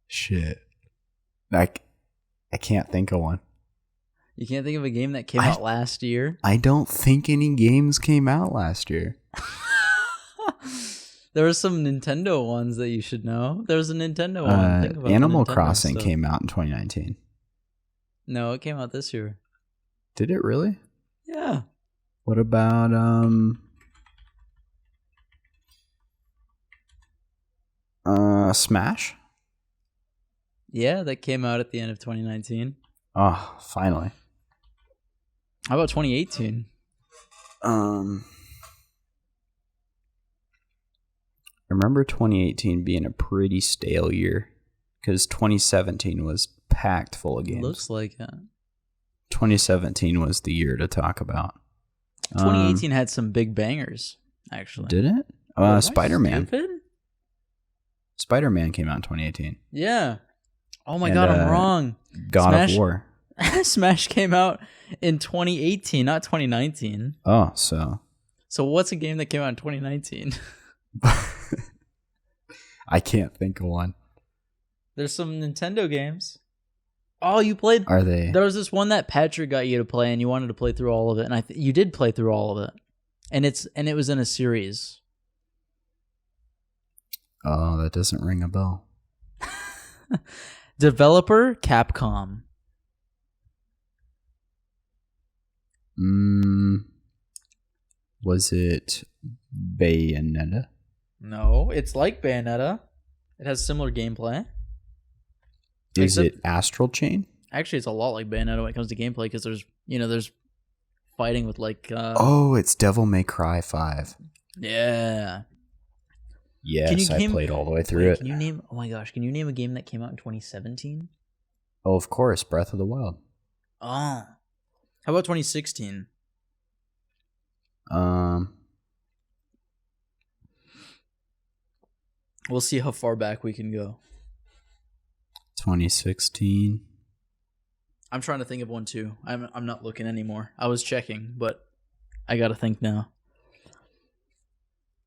Shit. I can't think of one. You can't think of a game that came out last year? I don't think any games came out last year. There were some Nintendo ones that you should know. There was a Nintendo one. Think about Animal Nintendo Crossing stuff. came out in 2019. No, it came out this year. Did it really? Yeah. What about Smash? Yeah, that came out at the end of 2019. Oh, finally. How about 2018? I remember 2018 being a pretty stale year because 2017 was packed full of games. Looks like it. 2017 was the year to talk about. 2018 had some big bangers, actually. Did it? Spider-Man. Stupid? Spider-Man came out in 2018. Yeah. Oh my god, I'm wrong. God of War. Smash came out in 2018, not 2019. Oh, so what's a game that came out in 2019? I can't think of one. There's some Nintendo games. Oh, you played? Are they? There was this one that Patrick got you to play, and you wanted to play through all of it, and you did play through all of it, and it was in a series. Oh, that doesn't ring a bell. Developer Capcom. Was it Bayonetta? No, it's like Bayonetta. It has similar gameplay. Is it Astral Chain? Actually, it's a lot like Bayonetta when it comes to gameplay because there's fighting with like. Oh, it's Devil May Cry 5. Yeah. Yes, I played all the way through it. Can you name? Oh my gosh! Can you name a game that came out in 2017? Oh, of course, Breath of the Wild. Oh, how about 2016? We'll see how far back we can go. 2016. I'm trying to think of one too. I'm not looking anymore. I was checking, but I gotta think now.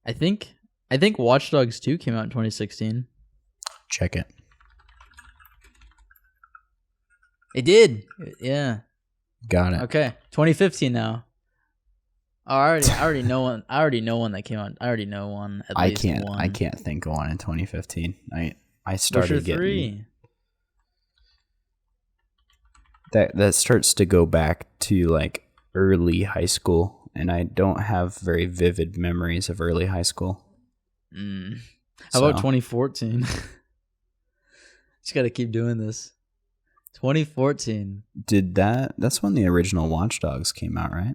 I think Watch Dogs 2 came out in 2016. Check it. It did. Yeah. Got it. Okay. 2015 now. Oh, I already know one. I already know one that came out. I already know one. At least one. I can't think of one in 2015. I started Witcher getting 3. That starts to go back to like early high school, and I don't have very vivid memories of early high school. How about 2014? Just gotta keep doing this. 2014. That's when the original Watch Dogs came out, right?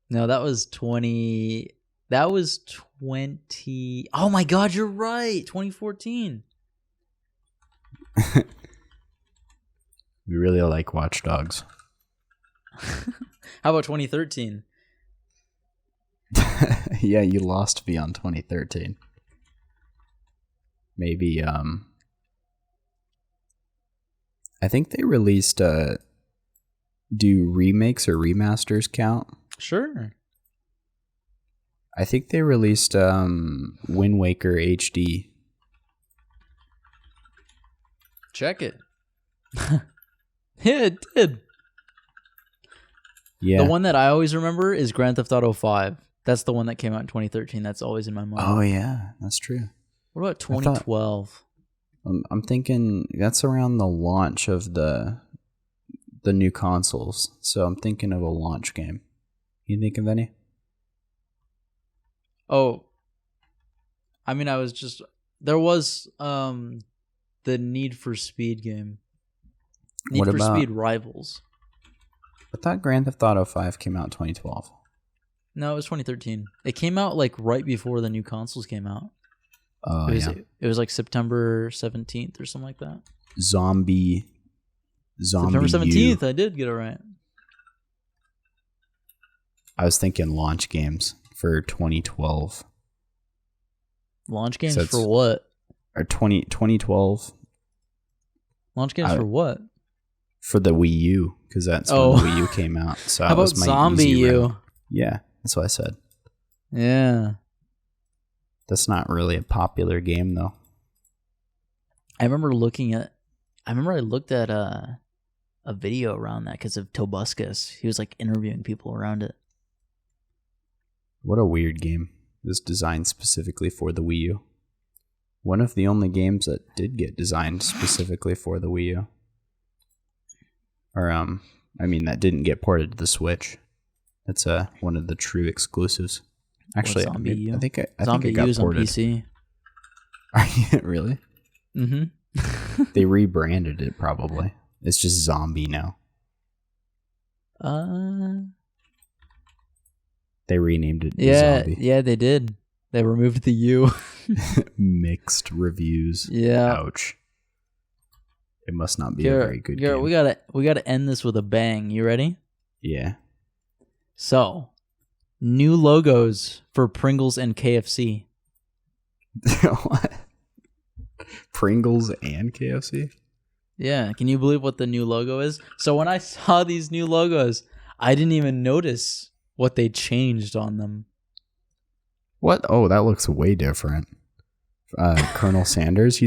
No, that was 20. That was 20. Oh my god, you're right. 2014. We really like Watch Dogs. How about 2013? Yeah, you lost me on 2013. Maybe I think they released do remakes or remasters count? Sure. I think they released Wind Waker HD Check it. Yeah, it did. Yeah. The one that I always remember is Grand Theft Auto 5. That's the one that came out in 2013. That's always in my mind. Oh yeah, that's true. What about 2012? I'm thinking that's around the launch of the new consoles. So I'm thinking of a launch game. You think of any? Oh, I mean, there was the Need for Speed game. Need for Speed Rivals. I thought Grand Theft Auto 5 came out in 2012. No, it was 2013. It came out like right before the new consoles came out. Oh, It was like September 17th or something like that. Zombie September 17th, I did get it right. I was thinking launch games for 2012. Launch games for what? Or 2012. Launch games for what? For the Wii U, because that's when the Wii U came out. So how about Zombie U? Yeah, that's what I said. Yeah. That's not really a popular game, though. I remember I looked at a video around that because of Tobuscus. He was like interviewing people around it. What a weird game. It was designed specifically for the Wii U. One of the only games that did get designed specifically for the Wii U. Or, that didn't get ported to the Switch. That's one of the true exclusives. Actually, I think it got ported. On PC. Are you really? Mm-hmm. They rebranded it, probably. It's just Zombie now. They renamed it to Zombie. Yeah, they did. They removed the U. Mixed reviews. Yeah. Ouch. It must not be a very good game. We gotta end this with a bang. You ready? Yeah. So, new logos for Pringles and KFC. What? Pringles and KFC? Yeah. Can you believe what the new logo is? So when I saw these new logos, I didn't even notice what they changed on them. What? Oh, that looks way different. Colonel Sanders,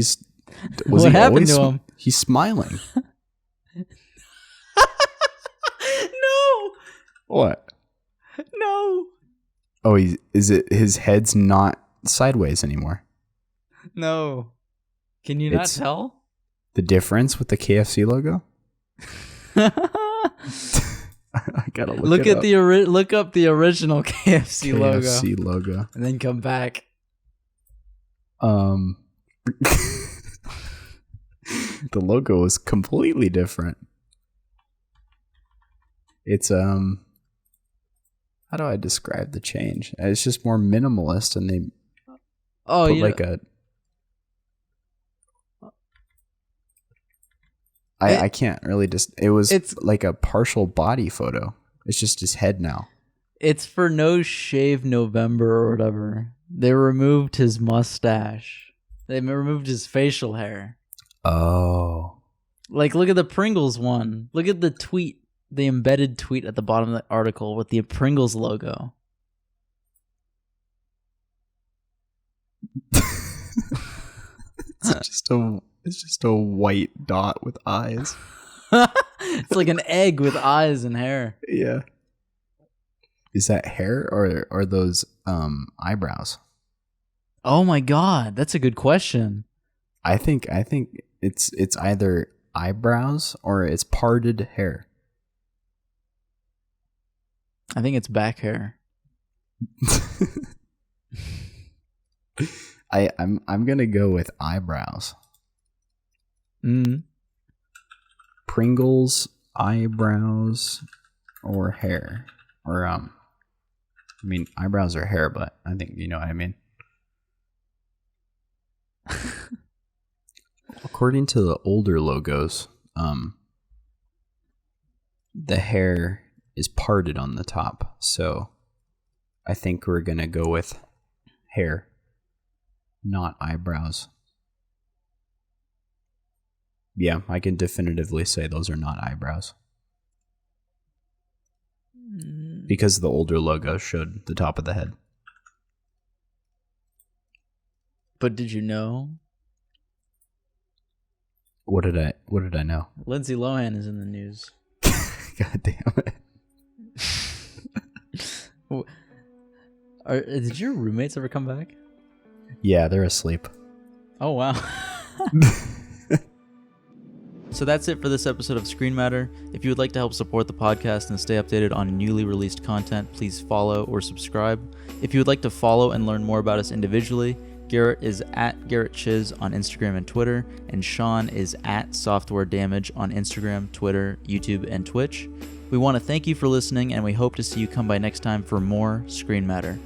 what happened to him? He's smiling. No. What? No. Oh, his head's not sideways anymore? No. Can you not tell? The difference with the KFC logo? I gotta look it up. Look up the original KFC logo. And then come back. The logo is completely different. It's how do I describe the change? It's just more minimalist, and they I can't really it's like a partial body photo. It's just his head now. It's for No Shave November or whatever. They removed his mustache. They removed his facial hair. Oh. Like, look at the Pringles one. Look at the tweet, the embedded tweet at the bottom of the article with the Pringles logo. It's just a white dot with eyes. It's like an egg with eyes and hair. Yeah. Is that hair or are those eyebrows? Oh my god, that's a good question. I think it's either eyebrows or it's parted hair. I think it's back hair. I'm gonna go with eyebrows. Pringles, eyebrows, or hair, or eyebrows or hair, but I think you know what I mean. According to the older logos, the hair is parted on the top, so I think we're gonna go with hair, not eyebrows. Yeah, I can definitively say those are not eyebrows. Because the older logo showed the top of the head. But did you know? What did I know? Lindsay Lohan is in the news. God damn it. Did your roommates ever come back? Yeah, they're asleep. Oh, wow. So that's it for this episode of Screen Matter. If you would like to help support the podcast and stay updated on newly released content, please follow or subscribe. If you would like to follow and learn more about us individually, Garrett is at Garrett Chiz on Instagram and Twitter, and Sean is at Software Damage on Instagram, Twitter, YouTube, and Twitch. We want to thank you for listening, and we hope to see you come by next time for more Screen Matter.